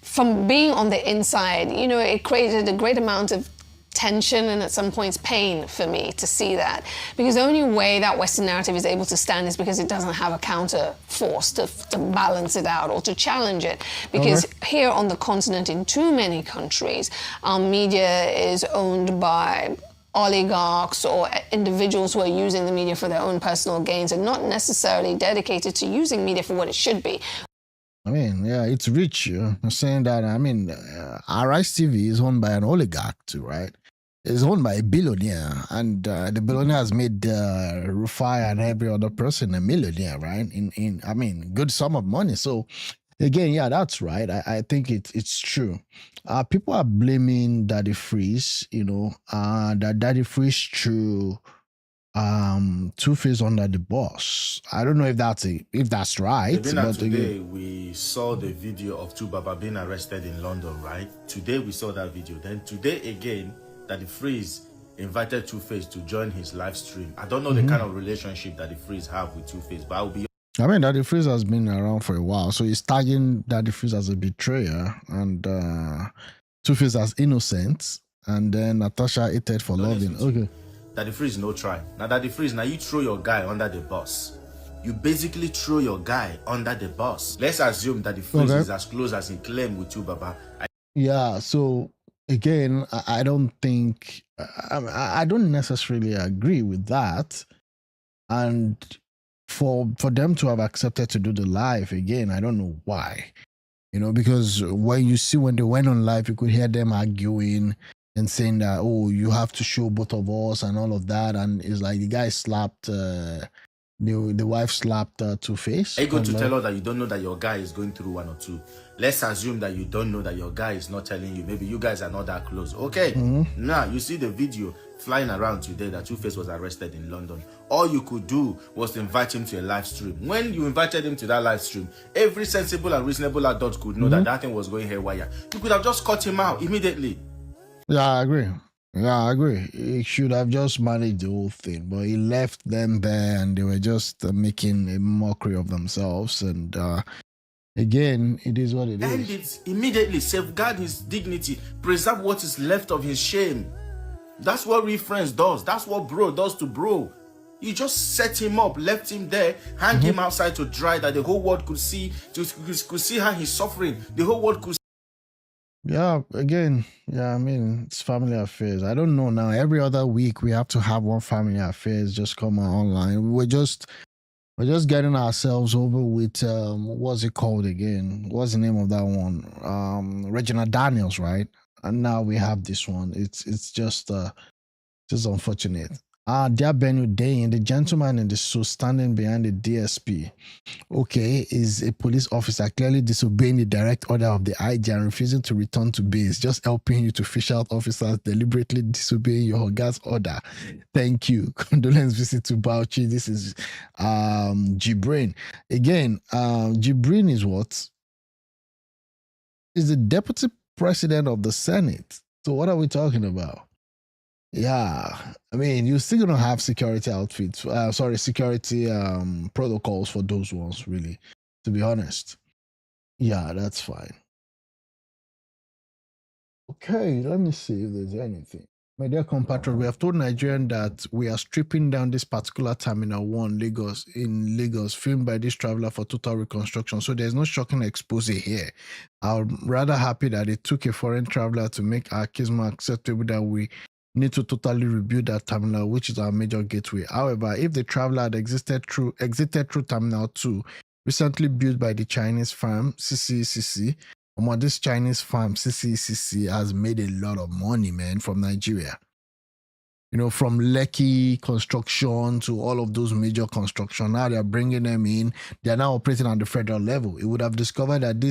L: from being on the inside, it created a great amount of tension and at some points pain for me to see that, because the only way that Western narrative is able to stand is because it doesn't have a counter force to balance it out or to challenge it, because here on the continent, in too many countries, our media is owned by oligarchs or individuals who are using the media for their own personal gains and not necessarily dedicated to using media for what it should be.
A: I mean, yeah, it's rich. I'm saying that, Arise TV is owned by an oligarch too, right? It's owned by a billionaire, and the billionaire has made Rufai and every other person a millionaire, right? In good sum of money. So again, yeah, that's right. I think it's true. People are blaming Daddy Freeze, that Daddy Freeze threw Two-Face under the bus. I don't know if that's right.
M: But today we saw the video of Two-Baba being arrested in London, right? Today we saw that video. Then today again, Daddy Freeze invited Two-Face to join his live stream. I don't know the kind of relationship Daddy Freeze have with Two-Face, but I'll be.
A: Daddy Freeze has been around for a while, so he's tagging Daddy Freeze as a betrayer and Two-Face as innocent, and then Natasha hated for loving. Okay.
M: Daddy Freeze no try. Now Daddy Freeze, now you throw your guy under the bus. You basically throw your guy under the bus. Let's assume that the Freeze is as close as he claimed with you, Baba.
A: Yeah, so again, I don't think, I don't necessarily agree with that. And for them to have accepted to do the live again, I don't know why. Because when they went on live, you could hear them arguing and saying that, you have to show both of us and all of that. And it's like the guy slapped, the wife slapped Two-Face.
M: Are you going to tell us that you don't know that your guy is going through one or two? Let's assume that you don't know that your guy is not telling you. Maybe you guys are not that close. Okay. Now, you see the video flying around today that Two-Face was arrested in London. All you could do was to invite him to a live stream. When you invited him to that live stream, every sensible and reasonable adult could know that thing was going haywire. You could have just cut him out immediately.
A: Yeah, I agree. He should have just managed the whole thing, but he left them there and they were just making a mockery of themselves. And Again, it is what it
M: End
A: is.
M: it immediately. Safeguard his dignity. Preserve what is left of his shame. That's what real friends does. That's what bro does to bro. You just set him up, left him there, hang him outside to dry, that the whole world could see, could see how he's suffering. The whole world could.
A: Yeah, again, yeah, I mean, it's family affairs. I don't know now. Every other week we have to have one family affairs just come online. We're just getting ourselves over with what's it called again? What's the name of that one? Regina Daniels, right? And now we have this one. It's just unfortunate. Dear Benu Dain, the gentleman in the suit standing behind the DSP, okay, is a police officer clearly disobeying the direct order of the IG and refusing to return to base, just helping you to fish out officers deliberately disobeying your Oga's order. Thank you. Condolence visit to Bauchi. This is Jibrin. Again, Jibrin is what? Is the deputy president of the Senate. So what are we talking about? Yeah, I mean, you're still gonna have security outfits. Security protocols for those ones. Really, to be honest. Yeah, that's fine. Okay, let me see if there's anything. My dear compatriot, we have told Nigerian that we are stripping down this particular Terminal 1 Lagos in Lagos, filmed by this traveler for total reconstruction. So there's no shocking expose here. I'm rather happy that it took a foreign traveler to make our case more acceptable, that we need to totally rebuild that terminal, which is our major gateway. However, if the traveler had exited through Terminal 2, recently built by the Chinese firm CCCC, this Chinese firm CCCC has made a lot of money, man, from Nigeria. You know, from Lekki construction to all of those major construction. Now they're bringing them in. They're now operating at the federal level. It would have discovered that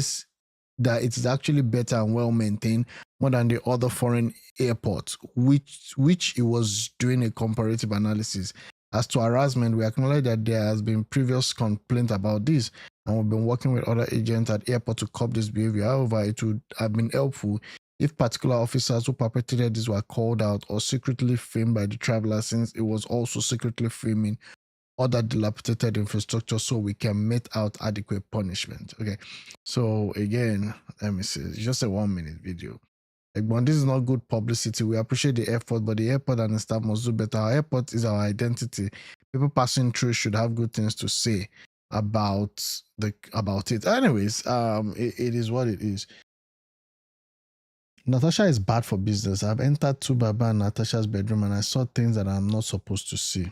A: it is actually better and well maintained more than the other foreign airports, which it was doing a comparative analysis. As to harassment, we acknowledge that there has been previous complaint about this, and we've been working with other agents at airport to curb this behavior. However, it would have been helpful if particular officers who perpetrated this were called out or secretly framed by the traveler, since it was also secretly framing other dilapidated infrastructure, so we can mete out adequate punishment. Okay, so again, let me see. It's just a 1 minute video. But this is not good publicity. We appreciate the effort, but the airport and the staff must do better. Our airport is our identity. People passing through should have good things to say about it. Anyways, it is what it is. Natasha is bad for business. I've entered Baba and Natasha's bedroom and I saw things that I'm not supposed to see.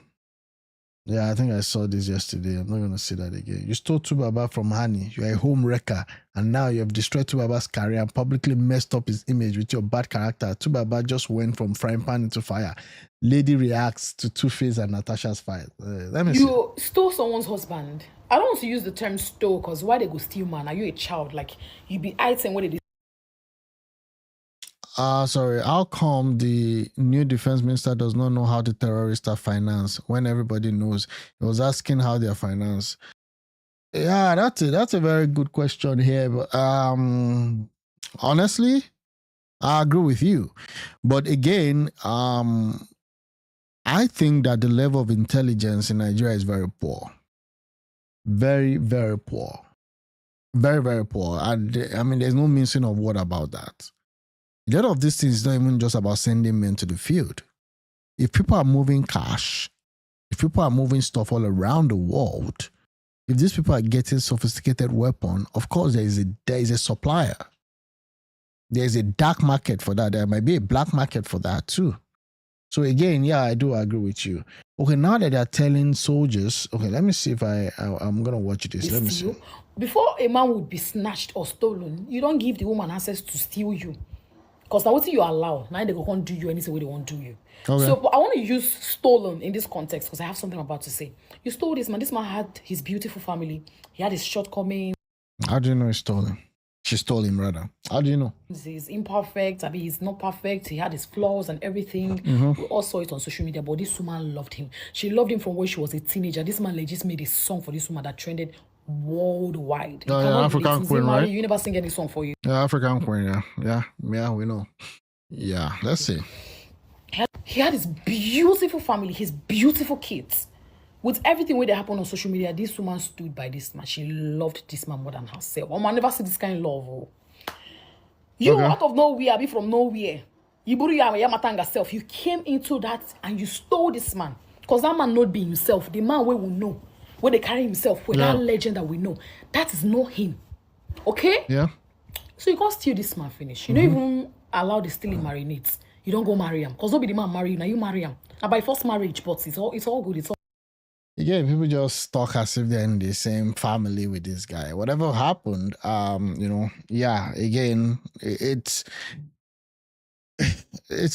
A: Yeah, I think I saw this yesterday. I'm not going to see that again. You stole Baba from Hani. You're a home wrecker. And now you have destroyed Baba's career and publicly messed up his image with your bad character. Baba just went from frying pan into fire. Lady reacts to Two-Face and Natasha's fight. Let me see.
N: You stole someone's husband. I don't want to use the term stole because why they go steal, man? Are you a child? Like, you be item what they
A: Sorry, how come the new defense minister does not know how the terrorists are financed when everybody knows? He was asking how they are financed. Yeah, that's a very good question here. But honestly, I agree with you. But again, I think that the level of intelligence in Nigeria is very poor. Very, very poor. Very, very poor. And I mean, there's no mincing of word about that. A lot of these things is not even just about sending men to the field. If people are moving cash, if people are moving stuff all around the world, if these people are getting sophisticated weapon, of course there is a supplier. There is a dark market for that. There might be a black market for that too. So again, yeah, I do agree with you. Okay, now that they're telling soldiers, okay, let me see if I'm gonna watch this. Let me see.
N: Before a man would be snatched or stolen, you don't give the woman access to steal you. Because now what you allow, now they can't do you anything way they want to do you. Okay. So I want to use stolen in this context because I have something I'm about to say. You stole this man. This man had his beautiful family. He had his shortcomings.
A: How do you know he stole him? She stole him rather. How do you know?
N: He's imperfect. I mean, he's not perfect. He had his flaws and everything. We all saw it on social media, but this woman loved him. She loved him from when she was a teenager. This man legit made a song for this woman that trended worldwide.
A: Yeah, African Queen, right?
N: You never sing any song for you.
A: Yeah, African Queen, yeah, we know. Yeah, let's see.
N: He had his beautiful family, his beautiful kids. with everything where they happen on social media, this woman stood by this man. She loved this man more than herself. I never see this kind of love. Oh. You out of nowhere, be from nowhere. You came into that and you stole this man. Because that man not be himself. The man where we know, where they carry himself, where that legend that we know, that is not him. Okay?
A: Yeah.
N: So you can't steal this man finish. You don't even allow the stealing marinates. You don't go marry him. Because nobody man marry you. Now you marry him. Now by first marriage, but it's all good. It's all.
A: Again, people just talk as if they're in the same family with this guy. Whatever happened, again, it's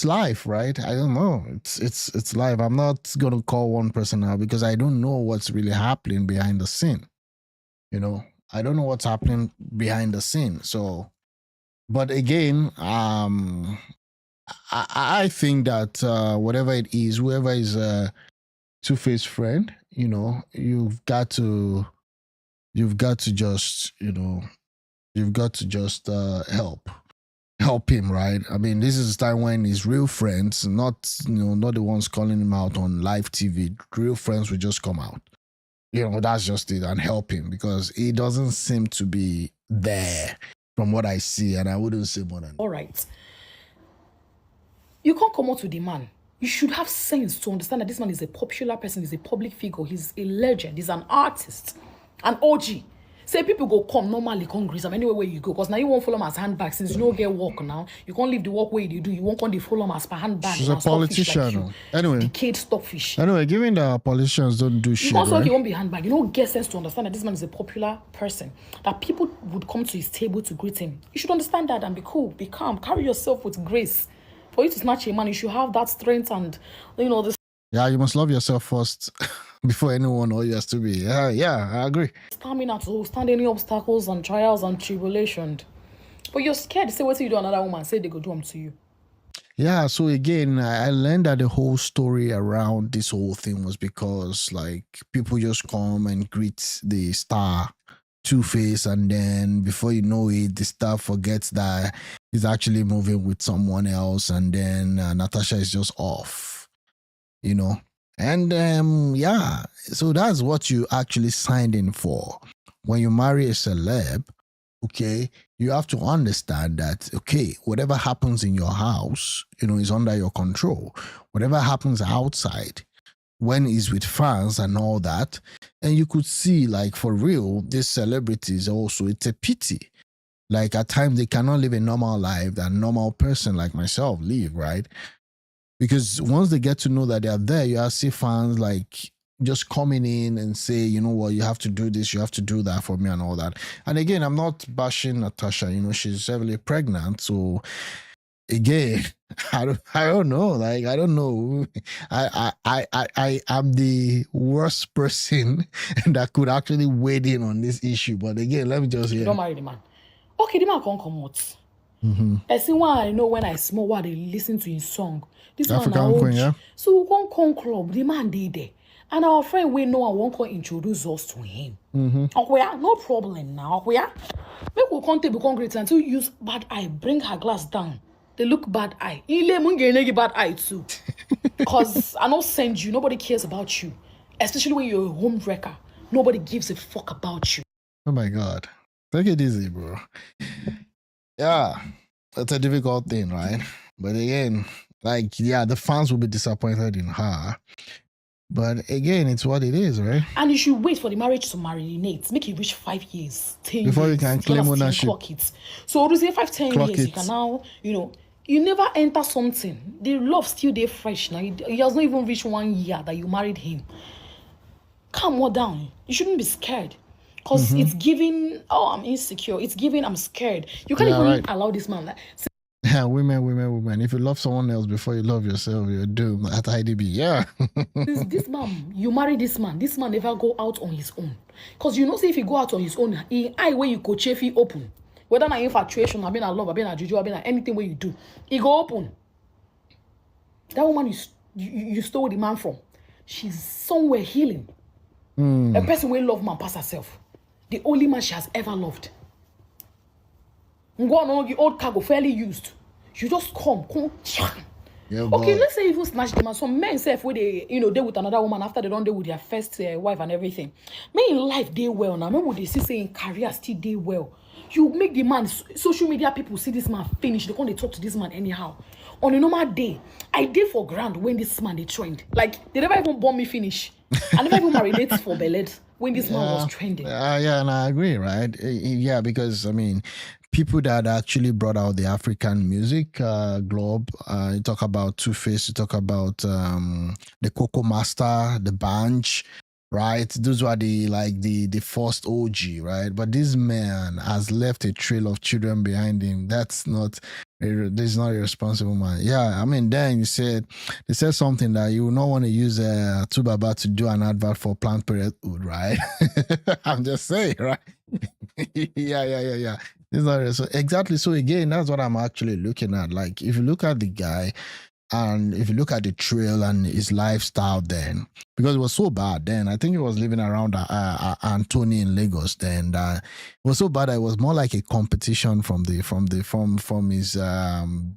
A: life, right? I don't know. It's life. I'm not gonna call one person out because I don't know what's really happening behind the scene. I don't know what's happening behind the scene. So, but again, I think that whatever it is, whoever is a two-faced friend, you've got to just help him, right? I mean, this is the time when his real friends, not the ones calling him out on live TV, real friends will just come out. That's just it, and help him because he doesn't seem to be there from what I see, and I wouldn't say more than.
N: All right. You can't come out to the man. You should have sense to understand that this man is a popular person, he's a public figure, he's a legend, he's an artist, an OG. Say people go come normally, come grease him anywhere where you go. Because now you won't follow him as handbag since you don't get work now. You can't leave the work where you do. You won't come to follow him as per handbag.
A: She's a politician.
N: Like
A: anyway.
N: Decayed stockfish.
A: Anyway, given that politicians don't do shit,
N: also
A: right?
N: he won't be handbag. You don't get sense to understand that this man is a popular person. That people would come to his table to greet him. You should understand that and be cool, be calm, carry yourself with grace. For you to snatch a man, you should have that strength and this.
A: Yeah, you must love yourself first before anyone or you has to be. Yeah, I agree.
N: Stamina to stand any obstacles and trials and tribulations. But you're scared to say what you do another woman, say they go do them to you.
A: Yeah, so again, I learned that the whole story around this whole thing was because like people just come and greet the star Two-Face, and then before you know it, the star forgets that he's actually moving with someone else, and then Natasha is just off. And so that's what you actually signed in for. When you marry a celeb, okay, you have to understand that, okay, whatever happens in your house, is under your control. Whatever happens outside, when he's with fans and all that, and you could see, like, for real, these celebrities also, it's a pity. Like, at times they cannot live a normal life that a normal person like myself live, right? Because once they get to know that they're there, you see fans like just coming in and say, you know what, you have to do this, you have to do that for me and all that. And again, I'm not bashing Natasha, she's heavily pregnant. So again, I don't know. Like, I don't know. I am the worst person that could actually wade in on this issue. But again, let me just hear.
N: Don't marry the man. Okay, the man can't come out. I see why I know when I small why they listen to his song. This
A: African Queen, yeah.
N: So we won't come club, the man did there. And our friend we know I won't come introduce us to him. Okay, no problem now. Okay, make we can't take concrete until use bad eye, bring her glass down. They look bad eye. Bad eye too. Because I don't send you, nobody cares about you. Especially when you're a home wrecker. Nobody gives a fuck about you.
A: Oh my God. Take it easy, bro. Yeah, it's a difficult thing, right? But again, like, yeah, the fans will be disappointed in her. But again, it's what it is, right?
N: And you should wait for the marriage to marinate. Make it reach 5 years, 10
A: before
N: years.
A: You can claim ownership.
N: Clock it. So, to say 5-10
A: Clock
N: years,
A: it.
N: You can now, you never enter something. The love still there fresh. Now, he has not even reached 1 year that you married him. Calm more down. You shouldn't be scared. Because it's giving, I'm insecure. It's giving, I'm scared. You can't even allow this man.
A: Yeah, women. If you love someone else before you love yourself, you're doomed at IDB. Yeah.
N: this man, you marry this man never go out on his own. Because say if he go out on his own, where you go check, he open. Whether na infatuation, I've been a love, I've been a juju, I've been a anything where you do, he go open. That woman you stole the man from, she's somewhere healing. A person will love man past herself. The only man she has ever loved. The old cargo fairly used. You just come.
A: Yeah,
N: okay,
A: boy.
N: let's say even snatch them, and some men say if they, they with another woman after they don't deal with their first wife and everything. Men in life they well now. Remember they say in career still they well. You make the man, social media people see this man finish. They can't talk to this man anyhow. On a normal day, I did for grand when this man they trend. Like they never even born me finish. I never even marinate for beled when this man was trending.
A: Yeah, and I agree, right? Yeah, because I mean, people that actually brought out the African music globe. You talk about Two Face. You talk about the Coco Master, the Banj, right? Those were the first OG, right? But this man has left a trail of children behind him. This is not a responsible man. Yeah, I mean, then they said something that you will not want to use Tubaba to do an advert for Planned Parenthood, right? I'm just saying, right? yeah. It's not so exactly. So again, that's what I'm actually looking at. Like, if you look at the guy, and if you look at the trail and his lifestyle then, because it was so bad then, I think he was living around Anthony in Lagos then. It was so bad that it was more like a competition from his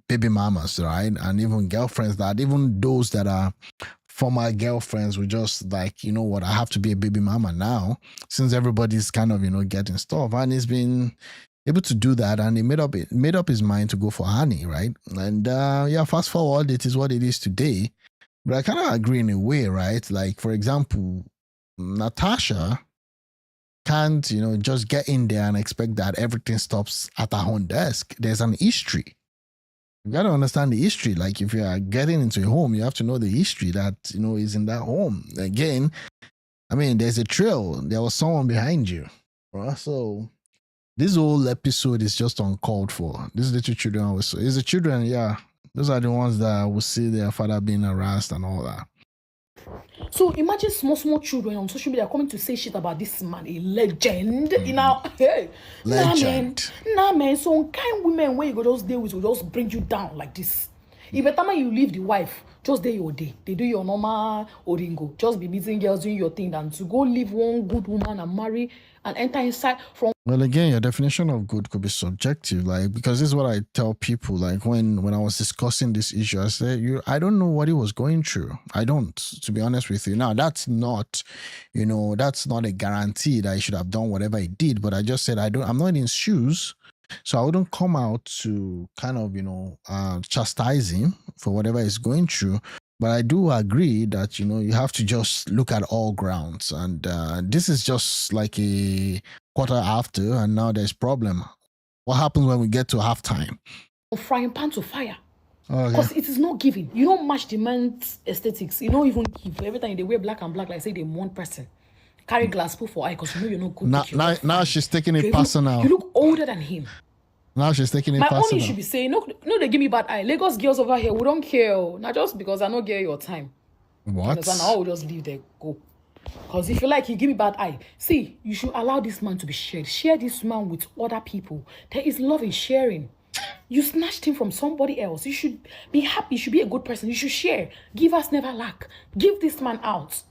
A: baby mamas, right? And even girlfriends, that even those that are former girlfriends were just like, you know what, I have to be a baby mama now, since everybody's kind of, getting stuff. And he's been able to do that, and he made up his mind to go for honey, right? And fast forward, it is what it is today. But I kind of agree in a way, right? Like, for example, Natasha can't, just get in there and expect that everything stops at her own desk. There's an history. You got to understand the history. Like, if you are getting into a home, you have to know the history that, is in that home. Again, I mean, there's a trail. There was someone behind you. Right? So this whole episode is just uncalled for. These little children also. It's the children, yeah. Those are the ones that will see their father being harassed and all that.
N: So imagine small children on social media coming to say shit about this man, a legend. Hey,
A: legend.
N: Nah man. So kind women where you go just deal with will just bring you down like this. If by the time you leave the wife, just day your day. They do your normal oringo. Just be meeting girls doing your thing, and to go leave one good woman and marry and enter inside from.
A: Well, again, your definition of good could be subjective, like, because this is what I tell people. Like, when I was discussing this issue, I said, I don't know what he was going through. I don't, to be honest with you. Now, that's not a guarantee that he should have done whatever he did. But I just said, I'm not in his shoes. So I wouldn't come out to kind of, chastise him for whatever he's going through. But I do agree that, you have to just look at all grounds. And this is just like a quarter after, and now there's problem. What happens when we get to halftime?
N: Frying pan to fire.
A: Because
N: it is not giving. You don't match the man's aesthetics. You don't even give. Every time they wear black and black, like say they one person. Carry glass put for eye because you're not good.
A: Now she's taking it personal.
N: You look older than him.
A: Now she's taking it personal.
N: My only should be saying, no, they give me bad eye. Lagos girls over here, we don't care. Not just because I don't get your time.
A: What?
N: And I will just leave there, go. Because if you like, you give me bad eye. See, you should allow this man to be shared. Share this man with other people. There is love in sharing. You snatched him from somebody else. You should be happy. You should be a good person. You should share. Give us never lack. Give this man out.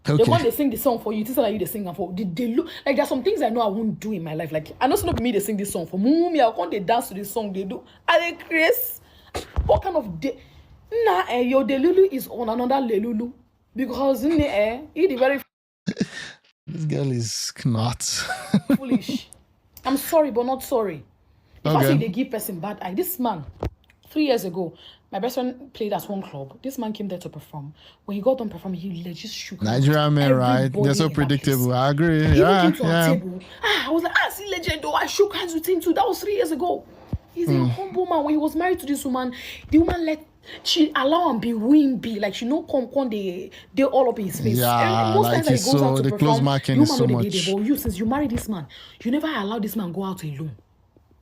N: Okay. The one they sing the song for you, it's like you they sing them for. They look like there's some things I know I won't do in my life. Like I know it's not me they sing this song for. Me, I can't they dance to this song they do. Are they crazy? What kind of your delulu is on another lelulu because in the air he the very.
A: This girl is not
N: foolish. I'm sorry, but not sorry. If I say they give person bad eye, this man 3 years ago. My best friend played at one club. This man came there to perform. When he got done performing, he legit shook.
A: Nigerian men, right? They're so predictable. I agree.
N: He came to our table. I was like, see legend though. I shook hands with him too. That was 3 years ago. He's a humble man. When he was married to this woman, the woman she allow him be like she no come they all up in his face.
A: Yeah,
N: most
A: like
N: times that he goes out to perform,
A: the so much.
N: But you, since you married this man, you never allow this man go out alone.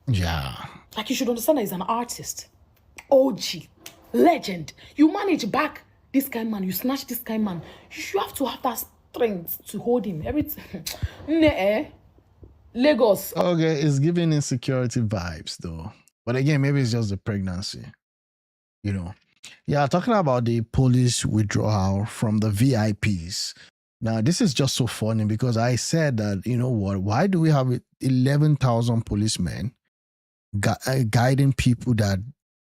A: Yeah.
N: Like you should understand that he's an artist. OG. Legend. You manage back this kind of man. You snatch this kind of man. You have to have that strength to hold him. Everything. Lagos.
A: Okay, it's giving insecurity vibes though. But again, maybe it's just the pregnancy. Yeah, talking about the police withdrawal from the VIPs. Now, this is just so funny because I said that, why do we have 11,000 policemen guiding people that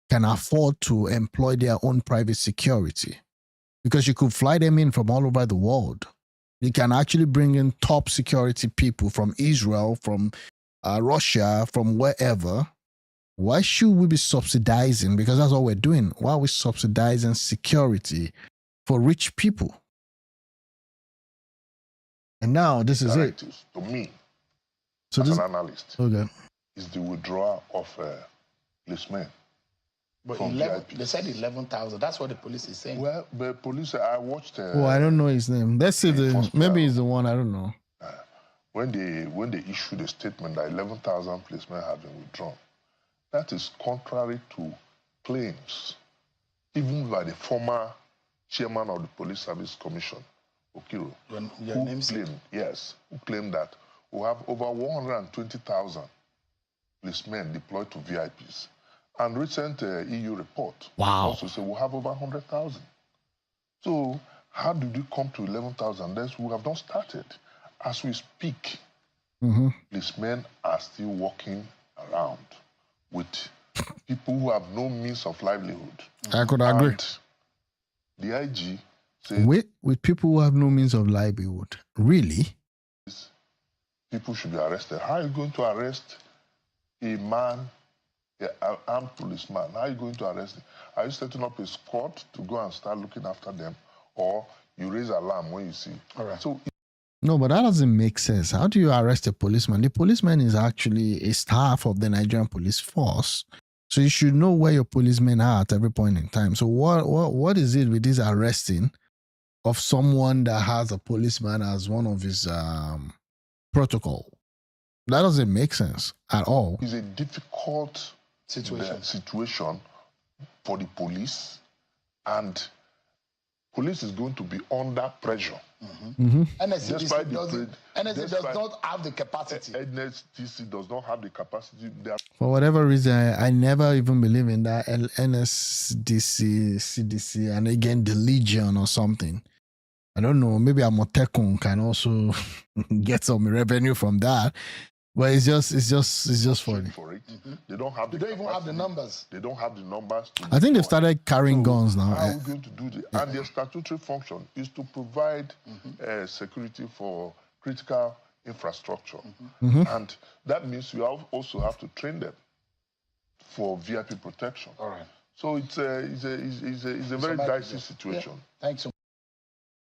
A: can afford to employ their own private security, because you could fly them in from all over the world. You can actually bring in top security people from Israel, from Russia, from wherever. Why should we be subsidizing? Because that's what we're doing. Why are we subsidizing security for rich people? And now this is it.
F: To me,
A: so
F: as
A: this,
F: an analyst,
A: okay,
F: is the withdrawal of policemen.
G: But 11, they said 11,000. That's what the police is saying.
F: Well, the police, I watched.
A: I don't know his name. Let's see maybe he's the one. I don't know.
F: When they issued a statement that 11,000 policemen have been withdrawn, that is contrary to claims, even by the former chairman of the Police Service Commission, Okiro, who claimed that we have over 120,000 policemen deployed to VIPs. And recent EU report also said we have over 100,000. So how did we come to 11,000? We have not started. As we speak, policemen are still walking around with people who have no means of livelihood.
A: I could agree.
F: And the IG said...
A: With people who have no means of livelihood? Really?
F: People should be arrested. How are you going to arrest a man, an armed policeman? How are you going to arrest him? Are you setting up a squad to go and start looking after them? Or you raise alarm when you see?
G: All right.
F: So,
A: no, but that doesn't make sense. How do you arrest a policeman? The policeman is actually a staff of the Nigerian police force. So you should know where your policemen are at every point in time. So what is it with this arresting of someone that has a policeman as one of his protocol? That doesn't make sense at all.
F: It's a difficult situation for the police, and police is going to be under pressure.
G: NSCDC does not have the capacity.
F: NSCDC does not have the capacity.
A: For whatever reason, I never even believe in that NSDC, CDC, and again, the Legion or something. I don't know. Maybe Amotekun can also get some revenue from that. But it's just funny.
F: They don't have.
G: They don't even have the numbers.
F: They don't have the numbers.
A: I think they've started carrying guns now.
F: How are we going to do this? Yeah. And their statutory function is to provide security for critical infrastructure, and that means you also have to train them for VIP protection.
G: All right.
F: So it's a very dicey situation.
G: Yeah. Thanks so much.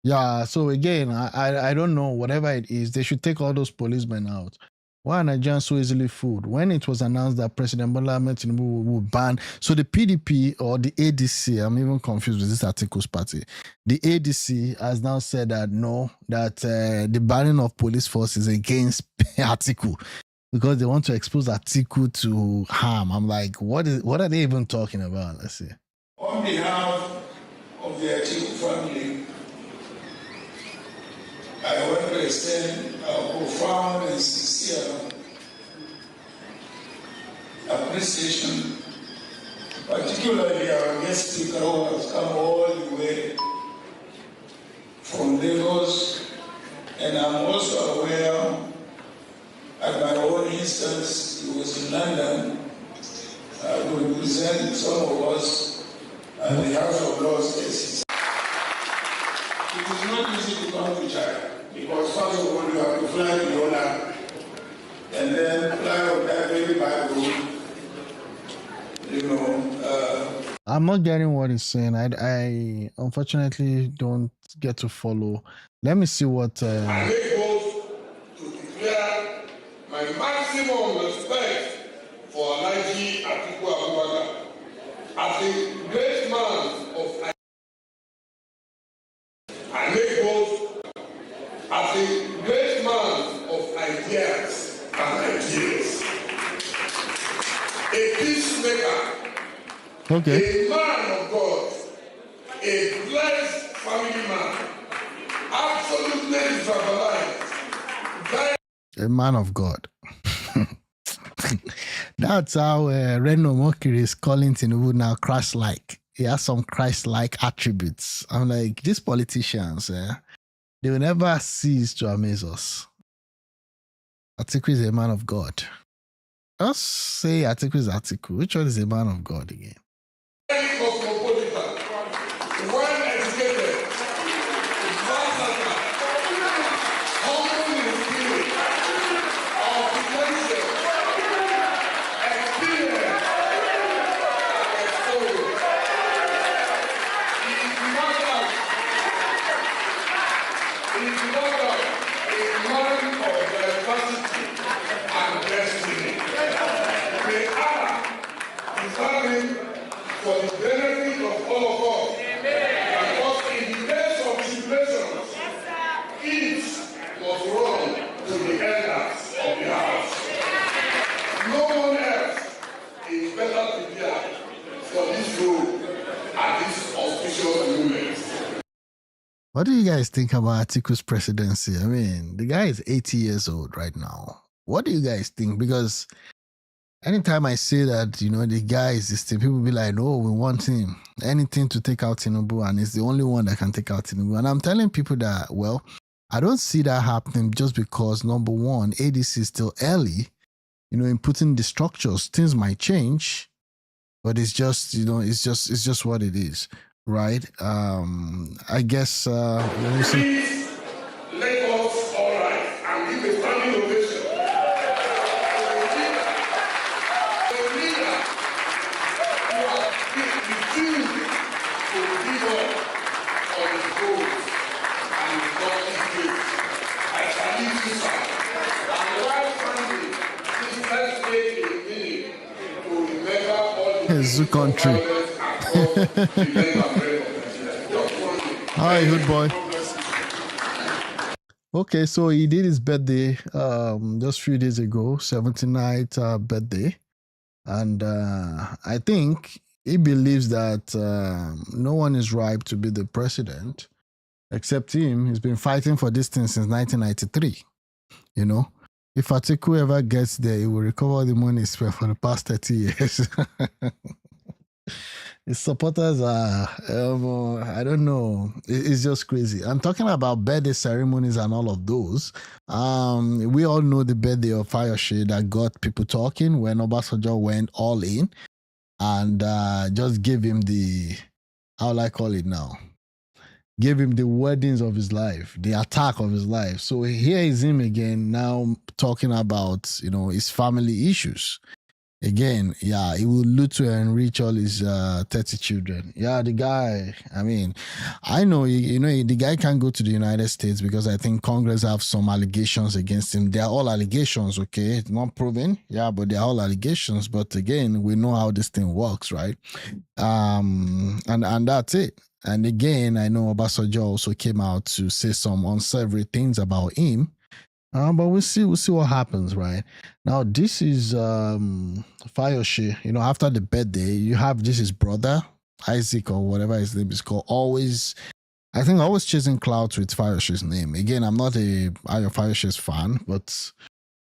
A: Yeah. So again, I don't know. Whatever it is, they should take all those policemen out. Why are Nigerians so easily fooled? When it was announced that President Bola Ahmed Tinubu would ban, so the PDP or the ADC, I'm even confused with this Atiku's party. The ADC has now said that no, that the banning of police force is against Atiku because they want to expose Atiku to harm. I'm like, what are they even talking about? Let's see.
O: On behalf of the Atiku family, I want to extend our profound and sincere appreciation, particularly our guest speaker who has come all the way from Lagos, and I'm also aware, at my own instance, he was in London to represent some of us at the House of Lords cases. It is not easy to come to China because first of all you have to fly to Yola and then fly on that very bad road.
A: I'm not getting what he's saying. I unfortunately don't get to follow. Let me see what.
O: I make both to declare my maximum respect for Alhaji Atiku Abubakar as a great man of. I make both as a great man of ideas and ideals, a peacemaker,
A: okay,
O: a man of God, a blessed family man, absolutely Israelite.
A: A man of God. That's how Reno Mokiri is calling Tinubu now Christ-like. He has some Christ-like attributes. I'm like, these politicians, they will never cease to amaze us. Atiku is a man of God. Just say Atiku is Atiku. Which one is a man of God again?
O: man of diversity and destiny. May Allah preserve him for the benefit of all of us. Because in the days of tribulations, each was run to the elders of the house. No one else is better prepared for this role at this auspicious moment.
A: What do you guys think about Atiku's presidency? I mean, the guy is 80 years old right now. What do you guys think? Because anytime I say that, the guy is this thing, people be like, no, we want him. Anything to take out Tinubu, and he's the only one that can take out Tinubu. And I'm telling people that, well, I don't see that happening just because, number one, ADC is still early, in putting the structures. Things might change, but it's just, it's just what it is. Right. I guess let me see.
O: Please let us all rise and give a standing ovation. The leader who has refused to give up on his goals and his lofty faith. I salute you, sir. And while standing, please let's take a minute to remember all the
A: Zoo country. Hi, good boy. Okay, so he did his birthday just a few days ago, 79th birthday. And I think he believes that no one is ripe to be the president except him. He's been fighting for this thing since 1993. If Atiku ever gets there, he will recover the money spent for the past 30 years. His supporters are, I don't know. It's just crazy. I'm talking about birthday ceremonies and all of those. We all know the birthday of Fayose that got people talking when Obasanjo went all in and just gave him the, how will I call it now? Gave him the weddings of his life, the attack of his life. So here is him again now talking about, his family issues. Again, yeah, he will look to enrich all his 30 children. Yeah, the guy, I mean, I know, the guy can't go to the United States because I think Congress have some allegations against him. They are all allegations, okay? It's not proven, yeah, but they are all allegations. But again, we know how this thing works, right? And that's it. And again, I know Obasanjo also came out to say some unsavory things about him. But we'll see what happens, right? Now, this is Fayose. After the birthday, you have his brother, Isaac, or whatever his name is called, always chasing clouds with Fayose's name. Again, I'm not a Fayose's fan, but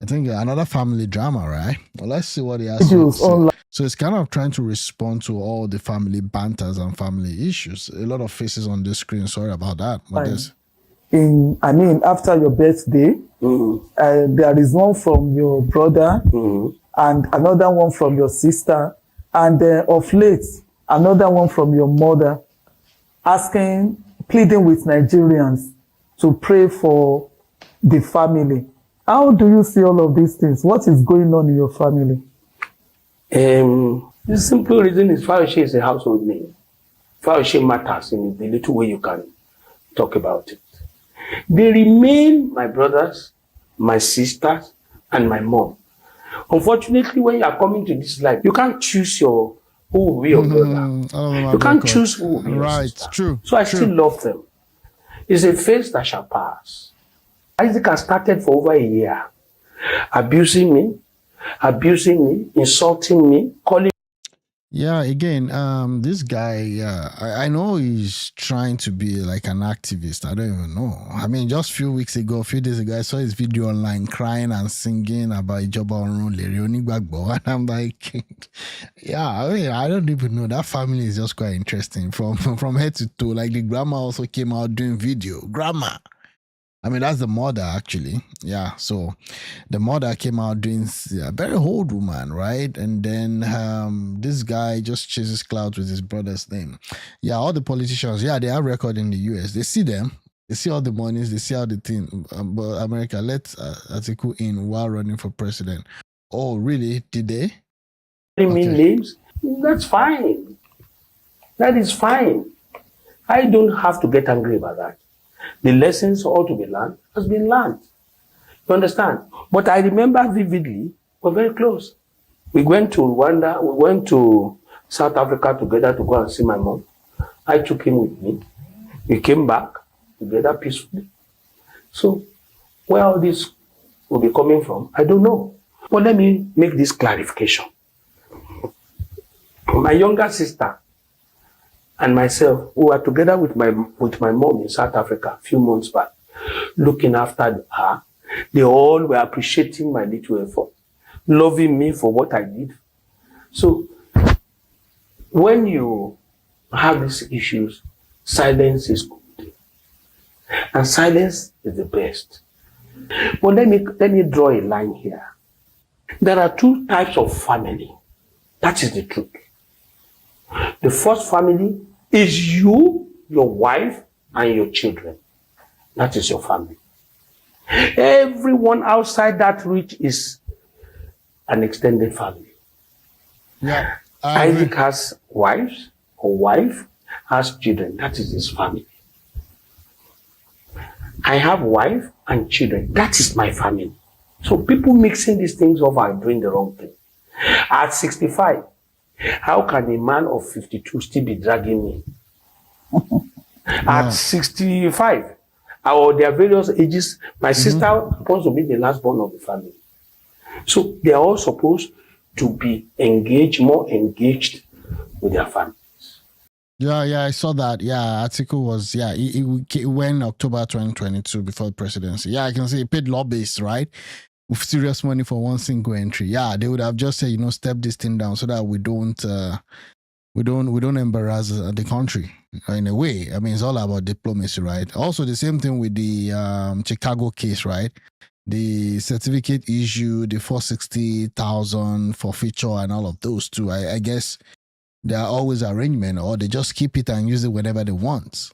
A: I think another family drama, right? Well, let's see what he has to say. So it's kind of trying to respond to all the family banters and family issues. A lot of faces on the screen. Sorry about that. But
P: after your birthday, there is one from your brother and another one from your sister, and of late, another one from your mother, pleading with Nigerians to pray for the family. How do you see all of these things? What is going on in your family?
Q: The simple reason is Fayose is a household name. Fayose matters in the little way you can talk about it. They remain my brothers, my sisters, and my mom. Unfortunately, when you are coming to this life, you can't choose who will be your brother. You can't choose who will be your sister.
A: True.
Q: So I still love them. It's a phase that shall pass. Isaac has started for over a year, abusing me, insulting me, calling.
A: Yeah, again, this guy, I know he's trying to be like an activist. I don't even know. I mean, just a few days ago, I saw his video online crying and singing about Ijoba Orun, Leri Onigbagbo, and I'm like, yeah, I don't even know. That family is just quite interesting from head to toe. Like the grandma also came out doing video. Grandma. I mean, that's the mother, actually. Yeah, so the mother came out doing a very old woman, right? And then this guy just chases clouds with his brother's name. Yeah, all the politicians, yeah, they have record in the US. They see them. They see all the monies. They see all the thing. But America let Atiku in while running for president. Oh, really? Did they?
Q: Names? That's fine. That is fine. I don't have to get angry about that. The lessons ought to be learned has been learned. You understand? But I remember vividly, we're very close. We went to Rwanda, we went to South Africa together to go and see my mom. I took him with me. We came back together peacefully. So, where all this will be coming from, I don't know. But let me make this clarification. My younger sister and myself, we were together with my mom in South Africa a few months back, looking after her. They all were appreciating my little effort, loving me for what I did. So, when you have these issues, silence is good. And silence is the best. But let me draw a line here. There are two types of family. That is the truth. The first family is you, your wife, and your children. That is your family. Everyone outside that reach is an extended family.
A: Yeah.
Q: Isaac has wives, or wife has children. That is his family. I have wife and children. That is my family. So people mixing these things up are doing the wrong thing. At 65, how can a man of 52 still be dragging me? At 65, or their various ages, my sister happens to be the last born of the family. So they are all supposed to be engaged, more engaged with their family.
A: Yeah, I saw that. Yeah, article was, it went October 2022 before the presidency. Yeah, I can see it paid lobbyists, right? With serious money for one single entry. Yeah, they would have just said, step this thing down so that we don't embarrass the country in a way. I mean, it's all about diplomacy, right? Also, the same thing with the Chicago case, right? The certificate issue, the 460,000 forfeiture, and all of those too. I guess there are always arrangement, or they just keep it and use it whenever they want.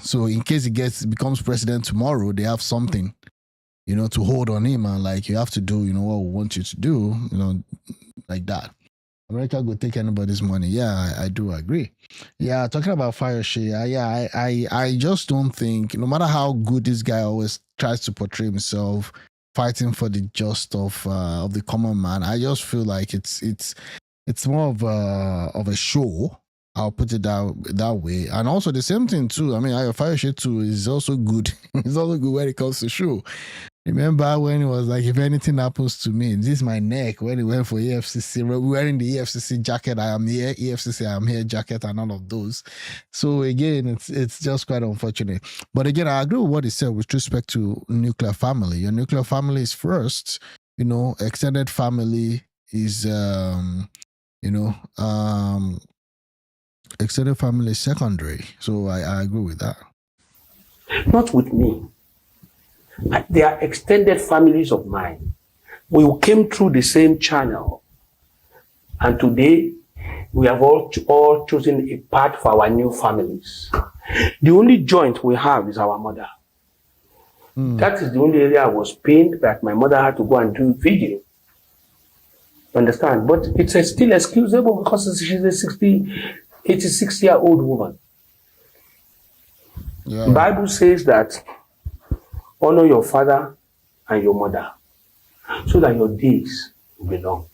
A: So in case he becomes president tomorrow, they have something, to hold on him, and like, you have to do, what we want you to do, like that. America will take anybody's money. Yeah, I do agree. Yeah, talking about Fayose, I just don't think, no matter how good this guy always tries to portray himself, fighting for the just of the common man, I just feel like it's more of a show. I'll put it that way. And also the same thing too. I mean, Fayose too is also good. It's also good when it comes to show. Remember when it was like, if anything happens to me, this is my neck, when he went for EFCC, wearing the EFCC jacket, I am here, EFCC, I am here jacket, and all of those. So again, it's just quite unfortunate. But again, I agree with what he said with respect to nuclear family. Your nuclear family is first, extended family is, extended family is secondary. So I agree with that.
Q: Not with me. They are extended families of mine. We came through the same channel. And today, we have all chosen a path for our new families. The only joint we have is our mother. That is the only area I was pained that my mother had to go and do video. Understand? But it's still excusable because she's a 86-year-old woman. Yeah. The Bible says that honor your father and your mother so that your days will be long.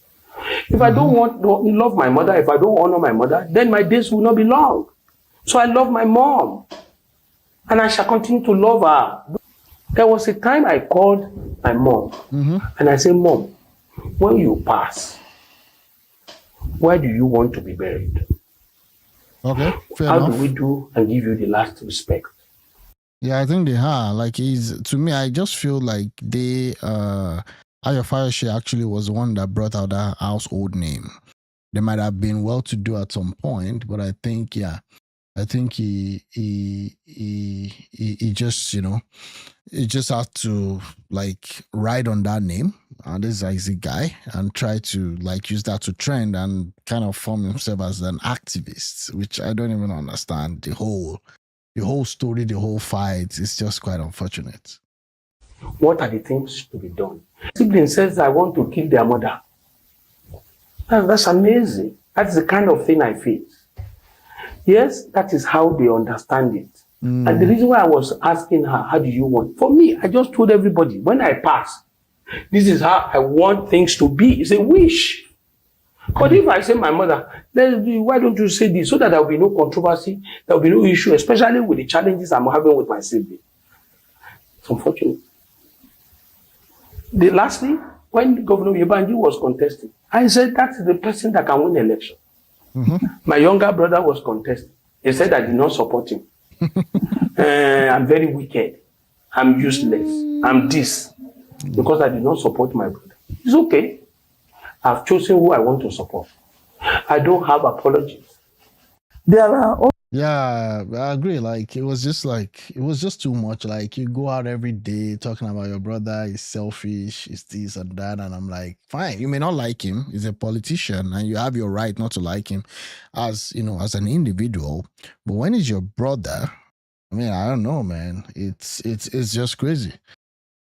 Q: If I don't love my mother, if I don't honor my mother, then my days will not be long. So I love my mom. And I shall continue to love her. There was a time I called my mom and I said, Mom, when you pass, where do you want to be buried?
A: Okay, fair
Q: How
A: enough.
Q: do we do and give you the last respect?
A: Yeah, I think they are. Like, to me, I just feel like Ayo Fayose actually was the one that brought out that household name. They might have been well to do at some point, but I think he just, he just had to like ride on that name. And this is a guy, and try to like use that to trend and kind of form himself as an activist, which I don't even understand the whole story, the whole fight. Is just quite unfortunate.
Q: What are the things to be done? Sibling says, I want to kill their mother. That's amazing. That's the kind of thing I face. Yes, that is how they understand it. And the reason why I was asking her, how do you want? For me, I just told everybody, when I pass, This is how I want things to be. It's a wish. But if I say my mother, why don't you say this so that there will be no controversy, there will be no issue, especially with the challenges I'm having with my sibling. It's unfortunate. Lastly, when Governor Yebanji was contesting, I said that's the person that can win election. My younger brother was contesting. He said I did not support him. I'm very wicked. I'm useless. I'm this. Because I did not support my brother. It's okay. I've chosen who I want to support. I don't have apologies.
P: There are
A: Yeah, I agree. Like it was just too much. Like you go out every day talking about your brother is selfish, is this and that, and I'm like, fine. You may not like him. He's a politician, and you have your right not to like him, as as an individual. But when he's your brother, I mean, I don't know, man. It's just crazy,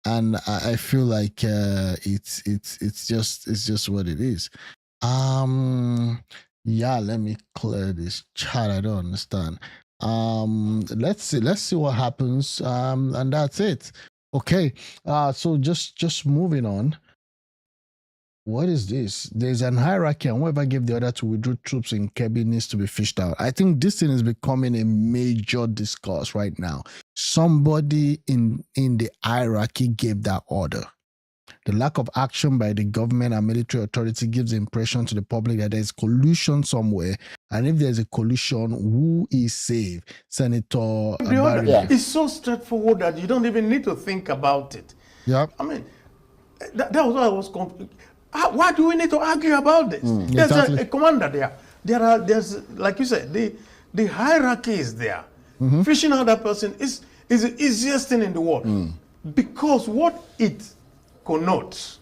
A: and I feel like it's just what it is. Yeah, let me clear this chat. I don't understand. Let's see what happens. And that's it. Okay. So just moving on. What is this? There's an hierarchy, and whoever gave the order to withdraw troops in Kebbi needs to be fished out. I think this thing is becoming a major discourse right now. Somebody in the hierarchy gave that order. The lack of action by the government and military authority gives the impression to the public that there's collusion somewhere. And if there's a collusion, who is safe? Senator Barry.
R: It's so straightforward that you don't even need to think about it.
A: Yeah.
R: I mean, that was what I was why do we need to argue about this? There's
A: exactly.
R: a commander there. There's like you said, the hierarchy is there. Fishing out that person is the easiest thing in the world. Because what it connotes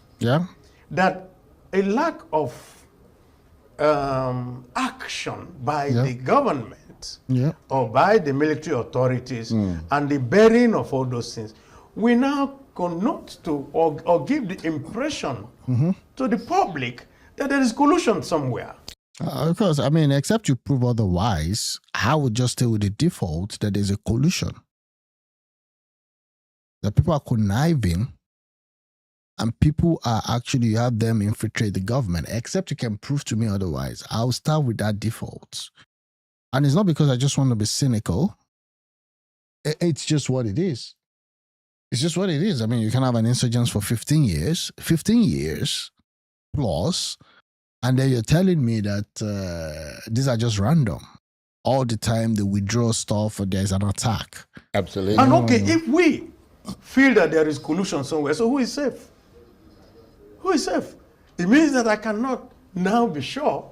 R: that a lack of action by the government or by the military authorities and the bearing of all those things, we now connote to or give the impression to the public that there is collusion somewhere.
A: Of course, I mean, except you prove otherwise, I would just stay with the default that there's a collusion. That people are conniving and people are actually, you have them infiltrate the government, except you can prove to me otherwise. I'll start with that default. And it's not because I just want to be cynical. It's just what it is. It's just what it is. I mean, you can have an insurgence for 15 years plus, and then you're telling me that these are just random. All the time they withdraw stuff or there's an attack.
R: Absolutely. And okay, if we feel that there is collusion somewhere, so who is safe? Who is safe? It means that I cannot now be sure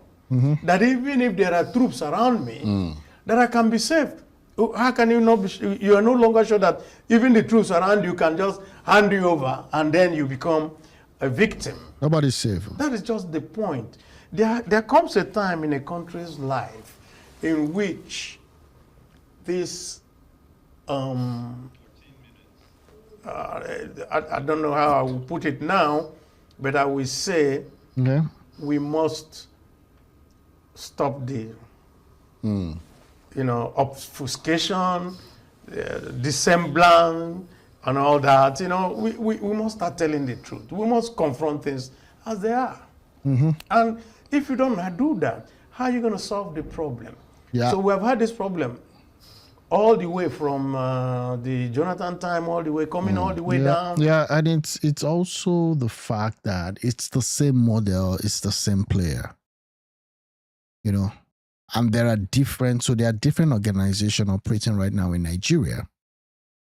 R: that even if there are troops around me, that I can be safe. How can you not be you are no longer sure that even the troops around you can just hand you over and then you become a victim?
A: Nobody's safe.
R: That is just the point. There comes a time in a country's life in which this I don't know how I will put it now, but I will say we must stop the obfuscation, dissemblance, and all that. We must start telling the truth. We must confront things as they are. And if you don't do that, how are you going to solve the problem? So we have had this problem all the way from the Jonathan time, all the way coming all the way down.
A: Yeah, and it's also the fact that it's the same model, it's the same player. And there are different organizations operating right now in Nigeria.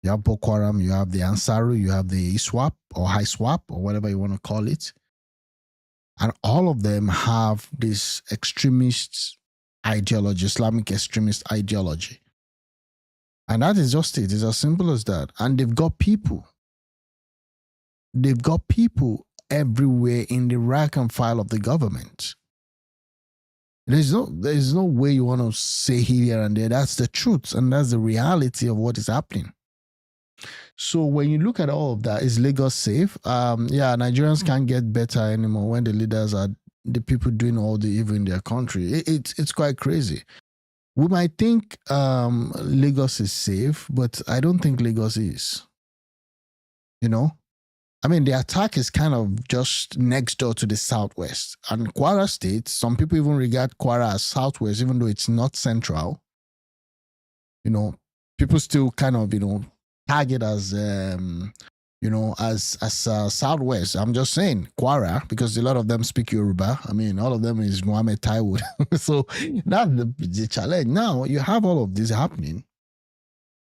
A: You have Boko Haram, you have the Ansaru, you have the ISWAP or High Swap or whatever you want to call it. And all of them have this extremist ideology, Islamic extremist ideology. And that is just it. It's as simple as that. And they've got people. They've got people everywhere in the rank and file of the government. There's no way you want to say here and there. That's the truth. And that's the reality of what is happening. So when you look at all of that, is Lagos safe? Nigerians can't get better anymore when the leaders are the people doing all the evil in their country. It's quite crazy. We might think Lagos is safe, but I don't think Lagos is. I mean, the attack is kind of just next door to the southwest. And Kwara State, some people even regard Kwara as southwest, even though it's not central. You know, people still kind of, tag it as, as southwest. I'm just saying Kwara, because a lot of them speak Yoruba. I mean, all of them is Mohammed Taiwood. So that's the challenge. Now you have all of this happening.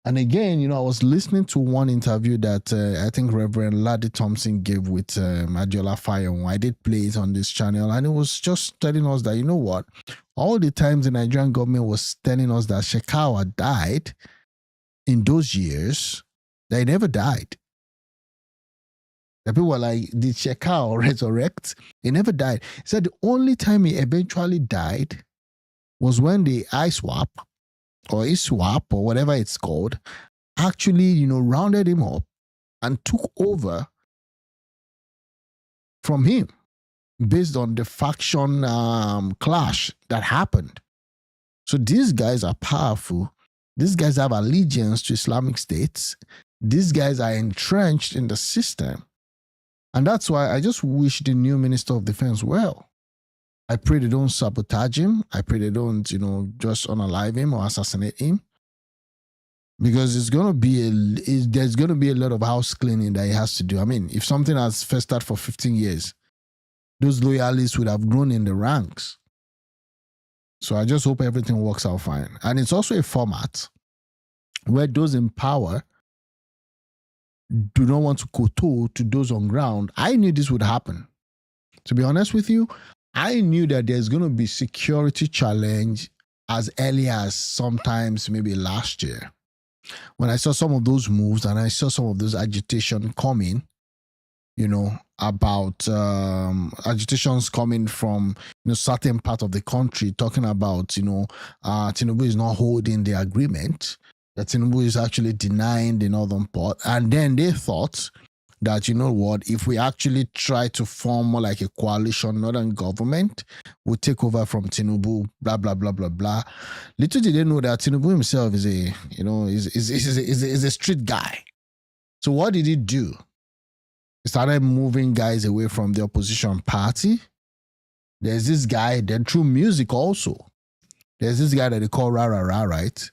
A: And again, I was listening to one interview that I think Reverend Laddie Thompson gave with Adiola Fayon. I did play it on this channel, and it was just telling us that, what? All the times the Nigerian government was telling us that Shekawa died in those years, they never died. The people were like, did Shekawa resurrect? He never died. He said the only time he eventually died was when the ISWAP, or ISWAP, or whatever it's called, actually, rounded him up and took over from him based on the faction clash that happened. So these guys are powerful. These guys have allegiance to Islamic states. These guys are entrenched in the system. And that's why I just wish the new Minister of Defense well. I pray they don't sabotage him. I pray they don't, just unalive him or assassinate him. Because there's going to be a lot of house cleaning that he has to do. I mean, if something has festered for 15 years, those loyalists would have grown in the ranks. So I just hope everything works out fine. And it's also a format where those in power do not want to kowtow to those on ground. I knew this would happen. To be honest with you, I knew that there's going to be security challenge as early as sometimes maybe last year. When I saw some of those moves and I saw some of those agitation coming, about agitations coming from certain part of the country talking about, Tinubu is not holding the agreement, that Tinubu is actually denying the northern part. And then they thought that, if we actually try to form more like a coalition, northern government, we'll take over from Tinubu, blah, blah, blah, blah, blah. Little did they know that Tinubu himself is a street guy. So what did he do? He started moving guys away from the opposition party. There's this guy, then through music also. There's this guy that they call Ra Ra Ra, right?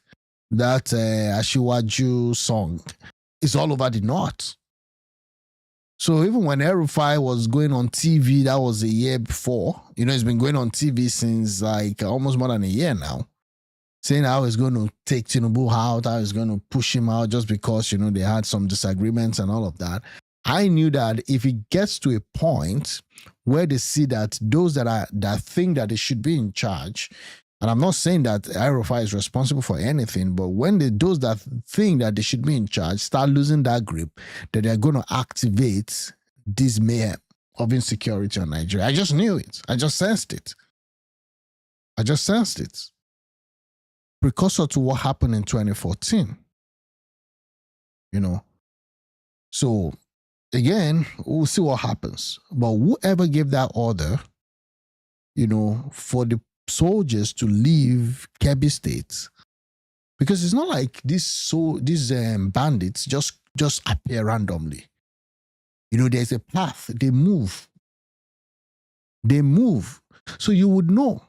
A: That Ashiwaju song is all over the north. So even when El-Rufai was going on TV, that was a year before. He's been going on TV since like almost more than a year now, saying how he's going to take Tinubu out, how he's going to push him out just because, they had some disagreements and all of that. I knew that if it gets to a point where they see that those that think that they should be in charge, and I'm not saying that El-Rufai is responsible for anything, but when those that think that they should be in charge start losing that grip, that they're going to activate this mayhem of insecurity on Nigeria. I just knew it. I just sensed it. Precursor to what happened in 2014. So again, we'll see what happens. But whoever gave that order, for the soldiers to leave Kebbi State, because it's not like these bandits just appear randomly. There's a path. They move. So you would know.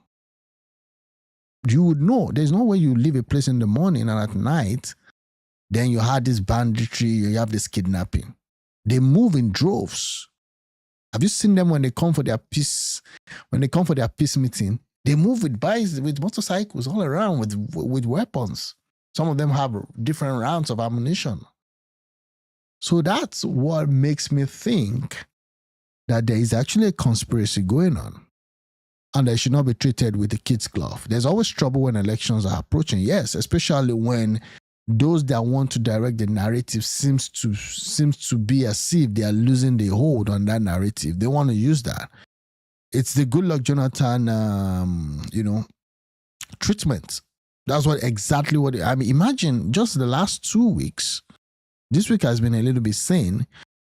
A: There's no way you leave a place in the morning and at night, then you had this banditry, you have this kidnapping. They move in droves. Have you seen them when they come for their peace? When they come for their peace meeting, they move with motorcycles all around with weapons. Some of them have different rounds of ammunition. So that's what makes me think that there is actually a conspiracy going on. And they should not be treated with a kid's glove. There's always trouble when elections are approaching. Yes, especially when those that want to direct the narrative seems to be as if they are losing the hold on that narrative. They want to use that. It's the Goodluck Jonathan, treatment. That's exactly what. Imagine just the last 2 weeks. This week has been a little bit sane,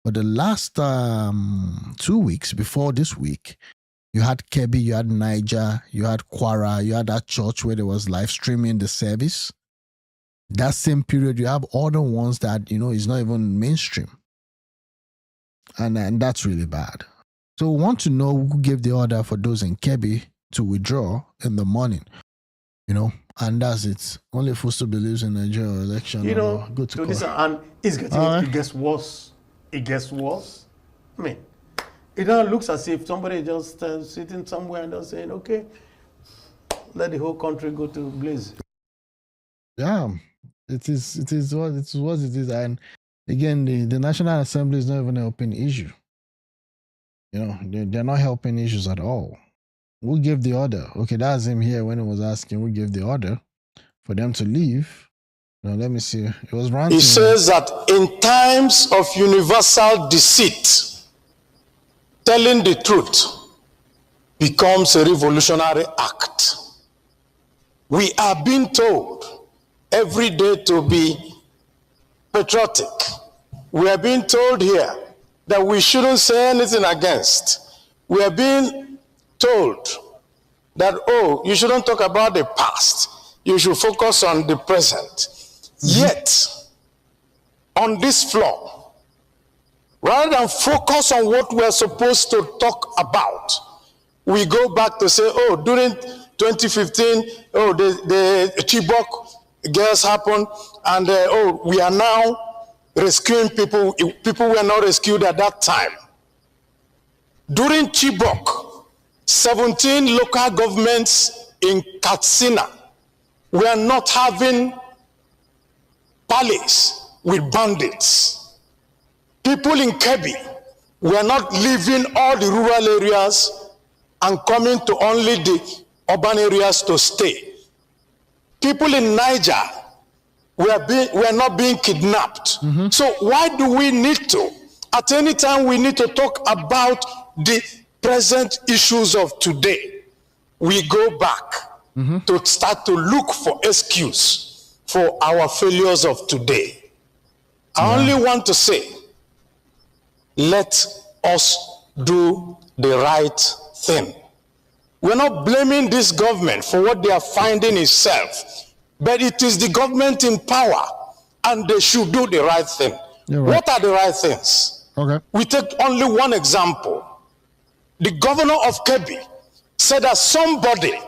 A: but the last 2 weeks before this week, you had Kebbi, you had Niger, you had Kwara, you had that church where there was live streaming the service. That same period, you have other ones that, is not even mainstream. and that's really bad. So we want to know who gave the order for those in Kebbi to withdraw in the morning, and that's it. Only Fusto believes in Nigeria election. Good to
R: this, and it gets worse. It gets worse. I mean, it now looks as if somebody just sitting somewhere and just saying, okay, let the whole country go to blaze.
A: Yeah, it is what it is. And again, the National Assembly is not even an open issue. They're not helping issues at all. Who gave the order? Okay, that's him here when he was asking who gave the order for them to leave. Now, let me see. It was ranting.
S: He says that in times of universal deceit, telling the truth becomes a revolutionary act. We are being told every day to be patriotic. We are being told here that we shouldn't say anything against. We are being told that, you shouldn't talk about the past. You should focus on the present. Yet, on this floor, rather than focus on what we're supposed to talk about, we go back to say, during 2015, the Chibok girls happened, and we are now rescuing people. People were not rescued at that time. During Chibok, 17 local governments in Katsina were not having palace with bandits. People in Kebbi were not leaving all the rural areas and coming to only the urban areas to stay. People in Niger were not being kidnapped. So why do we need to? At any time we need to talk about the present issues of today. We go back to start to look for excuse for our failures of today. I only want to say, let us do the right thing. We're not blaming this government for what they are finding itself, but it is the government in power, and they should do the right thing.
A: Right.
S: What are the right things?
A: Okay.
S: We take only one example. The governor of Kebbi said that somebody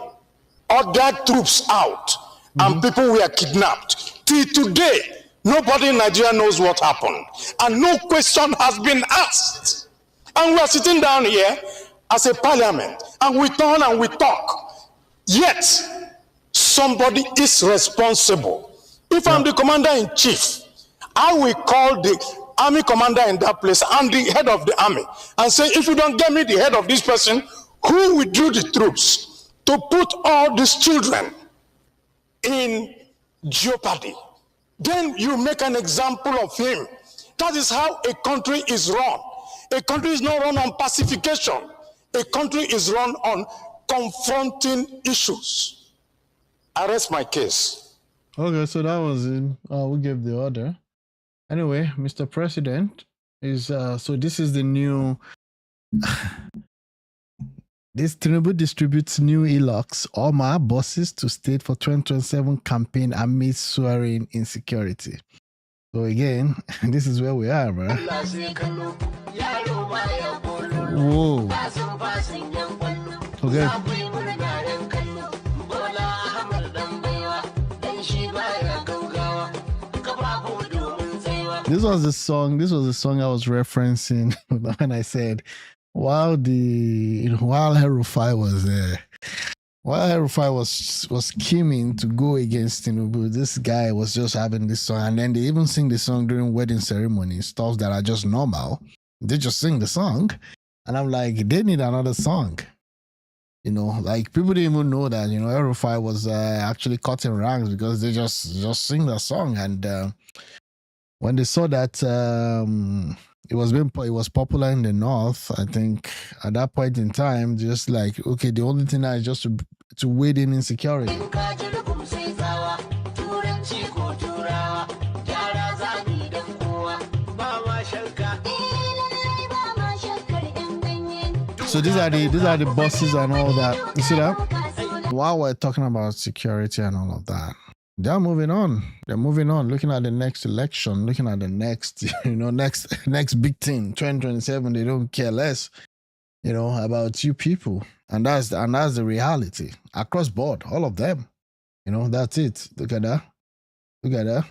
S: ordered troops out and people were kidnapped. Till today, nobody in Nigeria knows what happened, and no question has been asked. And we are sitting down here as a parliament, and we turn and we talk. Yet, somebody is responsible. If I'm the commander-in-chief, I will call the army commander in that place and the head of the army and say, if you don't get me the head of this person who withdrew the troops to put all these children in jeopardy, then you make an example of him. That is how a country is run. A country is not run on pacification. A country is run on confronting issues. I rest my case.
A: Okay, so that was it. We gave the order. Anyway, Mr. President is so this is the new. This Tinubu distributes new e-locks, all my bosses to state for 2027 campaign amid swearing insecurity. So again, this is where we are, man. Whoa. Okay. This was the song I was referencing when I said, while Herufai was there, while Herufai was scheming to go against Tinubu, this guy was just having this song, and then they even sing the song during wedding ceremonies, stuff that are just normal. They just sing the song, and I'm like, they need another song. Like people didn't even know that Herufai was actually cutting ranks because they just sing the song, and when they saw that it was popular in the north, I think at that point in time, just like, okay, the only thing now is just to wade in insecurity. So these are the bosses and all that. You see that? While we're talking about security and all of that, They're moving on. They're moving on, looking at the next election, looking at the next, next big thing, 2027. They don't care less, about you people. And that's the reality. Across board, all of them. That's it. Look at that. Look at that.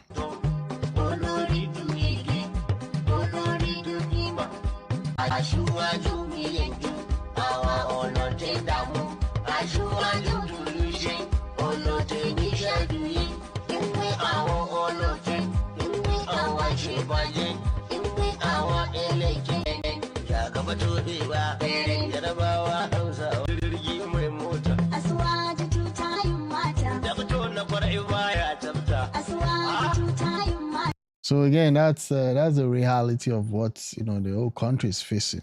A: So again, that's the reality of what the whole country is facing.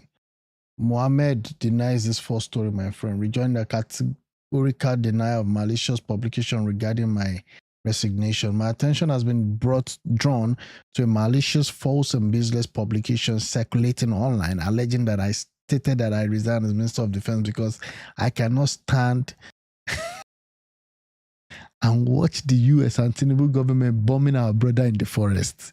A: Mohammed denies this false story, my friend. Rejoined the categorical denial of malicious publication regarding my resignation. My attention has been drawn to a malicious, false, and baseless publication circulating online, alleging that I stated that I resigned as Minister of Defense because I cannot stand and watch the US and Tinubu government bombing our brother in the forest.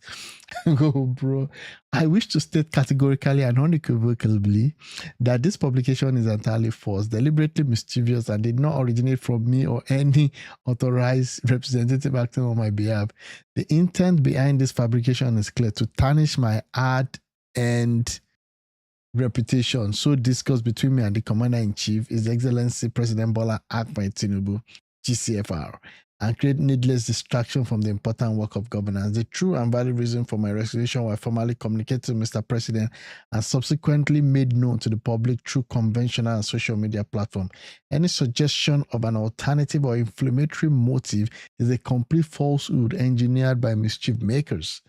A: Oh, bro. I wish to state categorically and unequivocally that this publication is entirely false, deliberately mischievous, and did not originate from me or any authorized representative acting on my behalf. The intent behind this fabrication is clear: to tarnish my ad-end reputation so discussed between me and the Commander-in-Chief, His Excellency President Bola Ahmed Tinubu, GCFR, and create needless distraction from the important work of governance. The true and valid reason for my resignation was formally communicated to Mr. President and subsequently made known to the public through conventional and social media platforms. Any suggestion of an alternative or inflammatory motive is a complete falsehood engineered by mischief makers.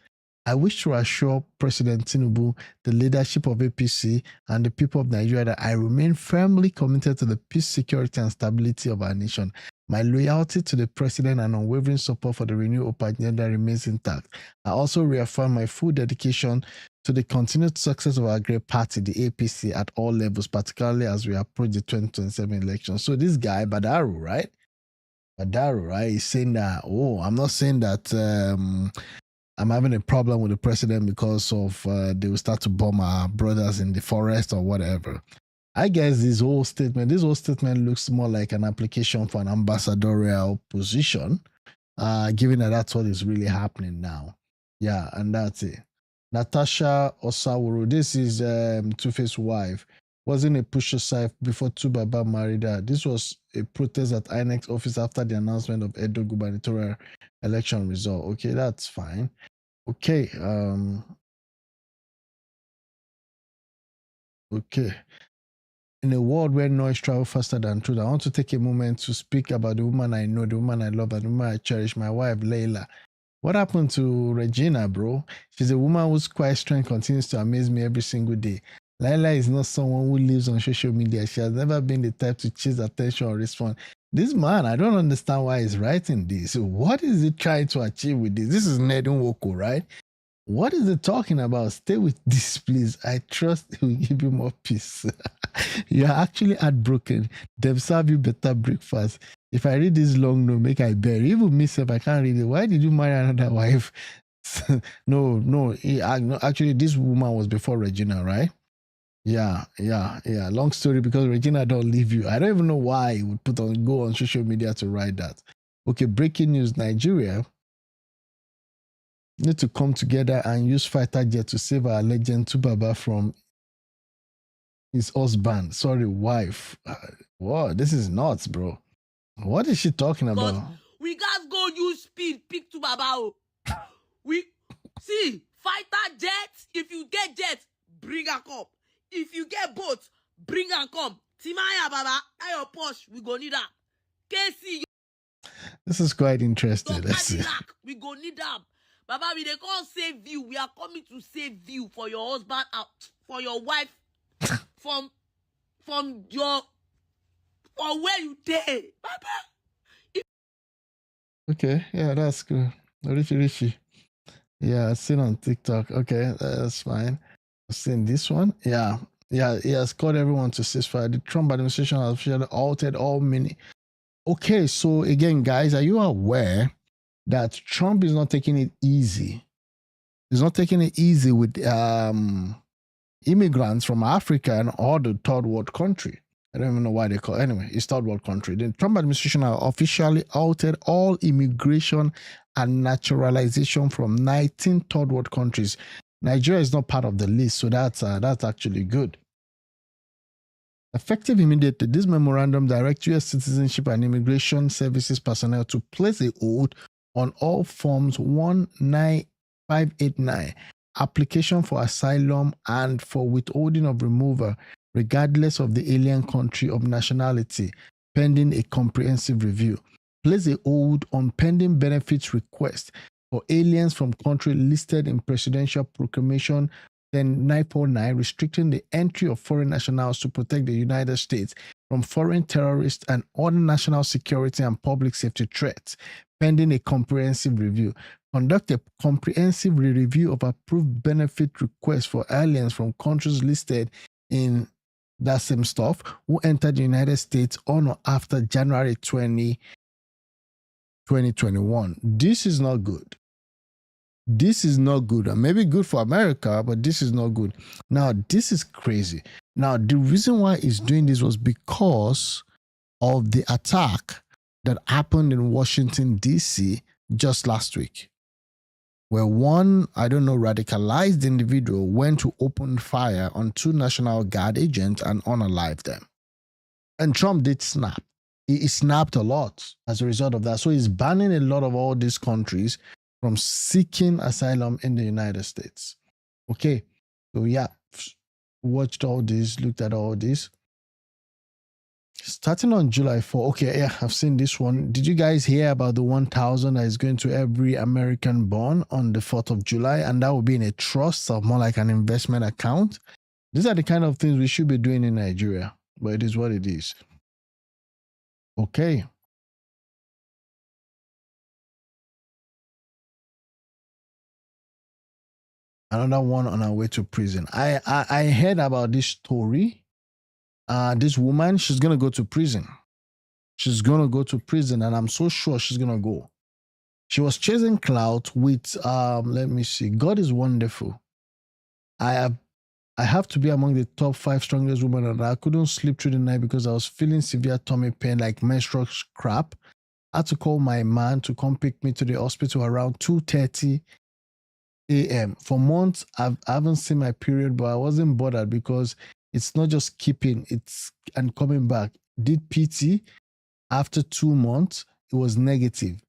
A: I wish to assure President Tinubu, the leadership of APC, and the people of Nigeria that I remain firmly committed to the peace, security, and stability of our nation. My loyalty to the President and unwavering support for the renewed hope agenda remains intact. I also reaffirm my full dedication to the continued success of our great party, the APC, at all levels, particularly as we approach the 2027 election. So this guy, Badaru, right? He's saying that, I'm not saying that I'm having a problem with the president because of they will start to bomb our brothers in the forest or whatever. I guess this whole statement looks more like an application for an ambassadorial position, given that that's what is really happening now. Yeah, and that's it. Natasha Osawuru, this is Two-Face wife. Wasn't a pusher side before Tubaba married her. This was a protest at INEC office after the announcement of Edo gubernatorial election result. Okay, that's fine. Okay. Okay. In a world where noise travels faster than truth, I want to take a moment to speak about the woman I know, the woman I love, and the woman I cherish, my wife, Layla. What happened to Regina, bro? She's a woman whose quiet strength continues to amaze me every single day. Layla is not someone who lives on social media. She has never been the type to chase attention or respond. This man, I don't understand why he's writing this. What is he trying to achieve with this? This is Nedun Woko, right? What is it talking about? Stay with this, please. I trust it will give you more peace. You are actually heartbroken. They've served you better breakfast. If I read this long note, make I bear. Even myself, I can't read it. Why did you marry another wife? No. Actually, this woman was before Regina, right? Yeah. Long story because Regina don't leave you. I don't even know why he would go on social media to write that. Okay, breaking news. Nigeria need to come together and use fighter jet to save our legend Tubaba from his husband. Sorry, wife. Wow, this is nuts, bro. What is she talking about?
T: We guys go use speed, pick Tubaba. We see fighter jets. If you get jets, bring her come. If you get boats, bring her come. Timaya Baba, I your Porsche, we go need her. KC.
A: This is quite interesting. Let's see.
T: We go need them. Baba, we they can't save you. We are coming to save you for your husband, for your wife, from where you stay. Baba.
A: Okay, yeah, that's good. Richie. Yeah, I've seen on TikTok. Okay, that's fine. I've seen this one. Yeah, he has called everyone to ceasefire. The Trump administration has officially altered all many. Okay, so again, guys, are you aware that Trump is not taking it easy. He's not taking it easy with immigrants from Africa and all the third world country. I don't even know why they call it. Anyway, it's third world country. The Trump administration has officially altered all immigration and naturalization from 19 third world countries. Nigeria is not part of the list, so that's actually good. Effective immediately, this memorandum directs U.S. Citizenship and Immigration Services personnel to place a hold on all forms 19589, application for asylum and for withholding of removal, regardless of the alien country of nationality, pending a comprehensive review. Place a hold on pending benefits requests for aliens from countries listed in Presidential Proclamation 949, restricting the entry of foreign nationals to protect the United States from foreign terrorists and other national security and public safety threats, pending a comprehensive review. Conduct a comprehensive review of approved benefit requests for aliens from countries listed in that same stuff who entered the United States on or after January 2021. This is not good. This is not good. And maybe good for America, but this is not good. Now, this is crazy. Now, the reason why he's doing this was because of the attack that happened in Washington, D.C. just last week, where one, I don't know, radicalized individual went to open fire on 2 National Guard agents and unalived them. And Trump did snap. He snapped a lot as a result of that. So he's banning a lot of all these countries from seeking asylum in the United States. Okay, so yeah, watched all this, looked at all this. Starting on July 4, okay, yeah, I've seen this one. Did you guys hear about the 1,000 that is going to every American born on the 4th of July? And that will be in a trust or more like an investment account. These are the kind of things we should be doing in Nigeria, but it is what it is. Okay. Another one on our way to prison. I heard about this story. This woman, she's going to go to prison. She's going to go to prison, and I'm so sure she's going to go. She was chasing clout with, let me see, God is wonderful. I have to be among the top 5 strongest women, and I couldn't sleep through the night because I was feeling severe tummy pain, like menstrual cramp. I had to call my man to come pick me to the hospital around 2:30 a.m. For months, I haven't seen my period, but I wasn't bothered because it's not just keeping, it's and coming back. Did PT. After 2 months, it was negative.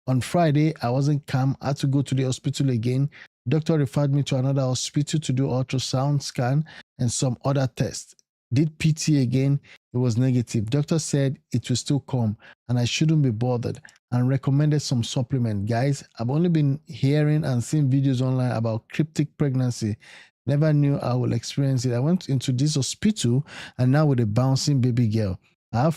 A: On Friday, I wasn't calm. I had to go to the hospital again. Doctor referred me to another hospital to do ultrasound scan and some other tests. Did PT again, it was negative. Doctor said it will still come and I shouldn't be bothered and recommended some supplement. Guys, I've only been hearing and seeing videos online about cryptic pregnancy. Never knew I would experience it. I went into this hospital and now with a bouncing baby girl. I have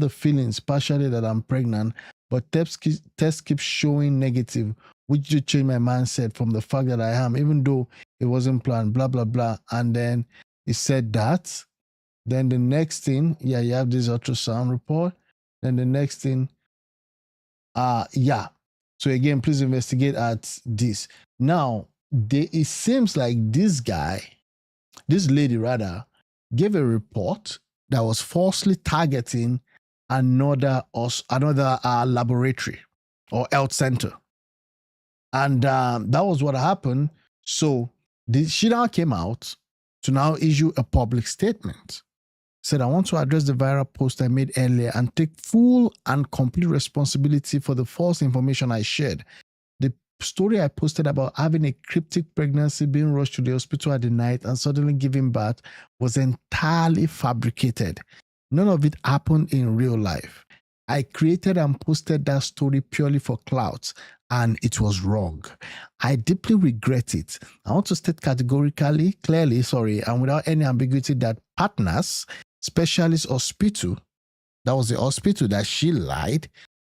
A: the feelings partially that I'm pregnant, but tests keep showing negative, which should change my mindset from the fact that I am, even though it wasn't planned, blah, blah, blah. And then he said that. Then the next thing, you have this ultrasound report. Then the next thing, So again, please investigate at this. Now, it seems like this lady rather, gave a report that was falsely targeting another laboratory or health center. And that was what happened. So she now came out to now issue a public statement. Said, I want to address the viral post I made earlier and take full and complete responsibility for the false information I shared. The story I posted about having a cryptic pregnancy, being rushed to the hospital at the night and suddenly giving birth was entirely fabricated. None of it happened in real life. I created and posted that story purely for clout, and it was wrong. I deeply regret it. I want to state clearly, and without any ambiguity that partners, specialist hospital, that was the hospital that she lied,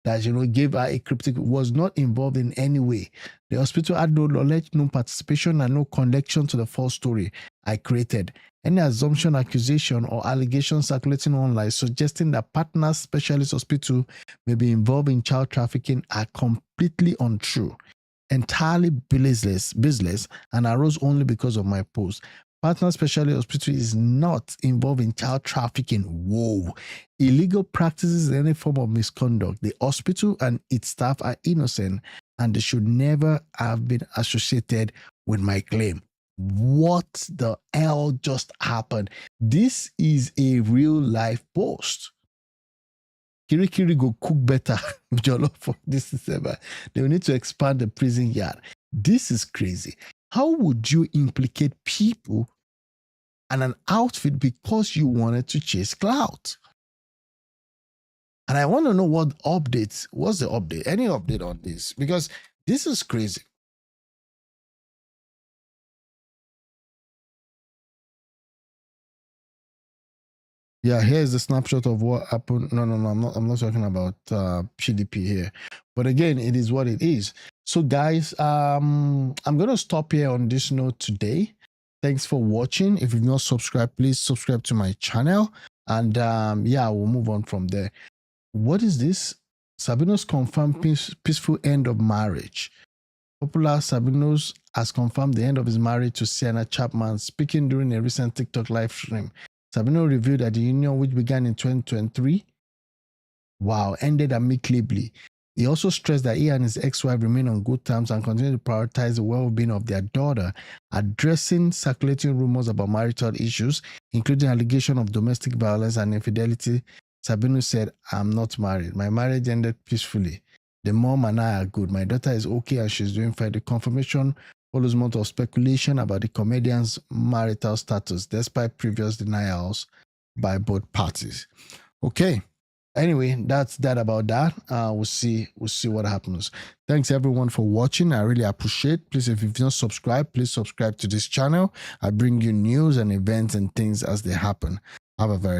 A: that gave her a cryptic, was not involved in any way. The hospital had no knowledge, no participation, and no connection to the false story I created. Any assumption, accusation, or allegation circulating online suggesting that Partners Specialist Hospital may be involved in child trafficking are completely untrue, entirely baseless, and arose only because of my post. Partners Specialist Hospital is not involved in child trafficking. Whoa. Illegal practices in any form of misconduct. The hospital and its staff are innocent, and they should never have been associated with my claim. What the hell just happened? This is a real life post. Kiri go cook better jollof for this December. They will need to expand the prison yard. This is crazy. How would you implicate people and an outfit because you wanted to chase clout? And I want to know what's the update? Any update on this? Because this is crazy. Yeah, here's the snapshot of what happened. No, I'm not talking about PDP here. But again, it is what it is. So guys, I'm going to stop here on this note today. Thanks for watching. If you've not subscribed, please subscribe to my channel. And yeah, we'll move on from there. What is this? Sabinus confirmed peaceful end of marriage. Popular Sabinus has confirmed the end of his marriage to Sienna Chapman, speaking during a recent TikTok live stream. Sabino revealed that the union, which began in 2023, ended amicably. He also stressed that he and his ex-wife remain on good terms and continue to prioritize the well-being of their daughter, addressing circulating rumors about marital issues, including allegation of domestic violence and infidelity. Sabino said, "I'm not married. My marriage ended peacefully. The mom and I are good. My daughter is okay and she's doing fine." The confirmation follows months of speculation about the comedian's marital status, despite previous denials by both parties. Okay. Anyway, that's that about that. We'll see what happens. Thanks everyone for watching. I really appreciate. Please, if you've not subscribed, please subscribe to this channel. I bring you news and events and things as they happen. Have a very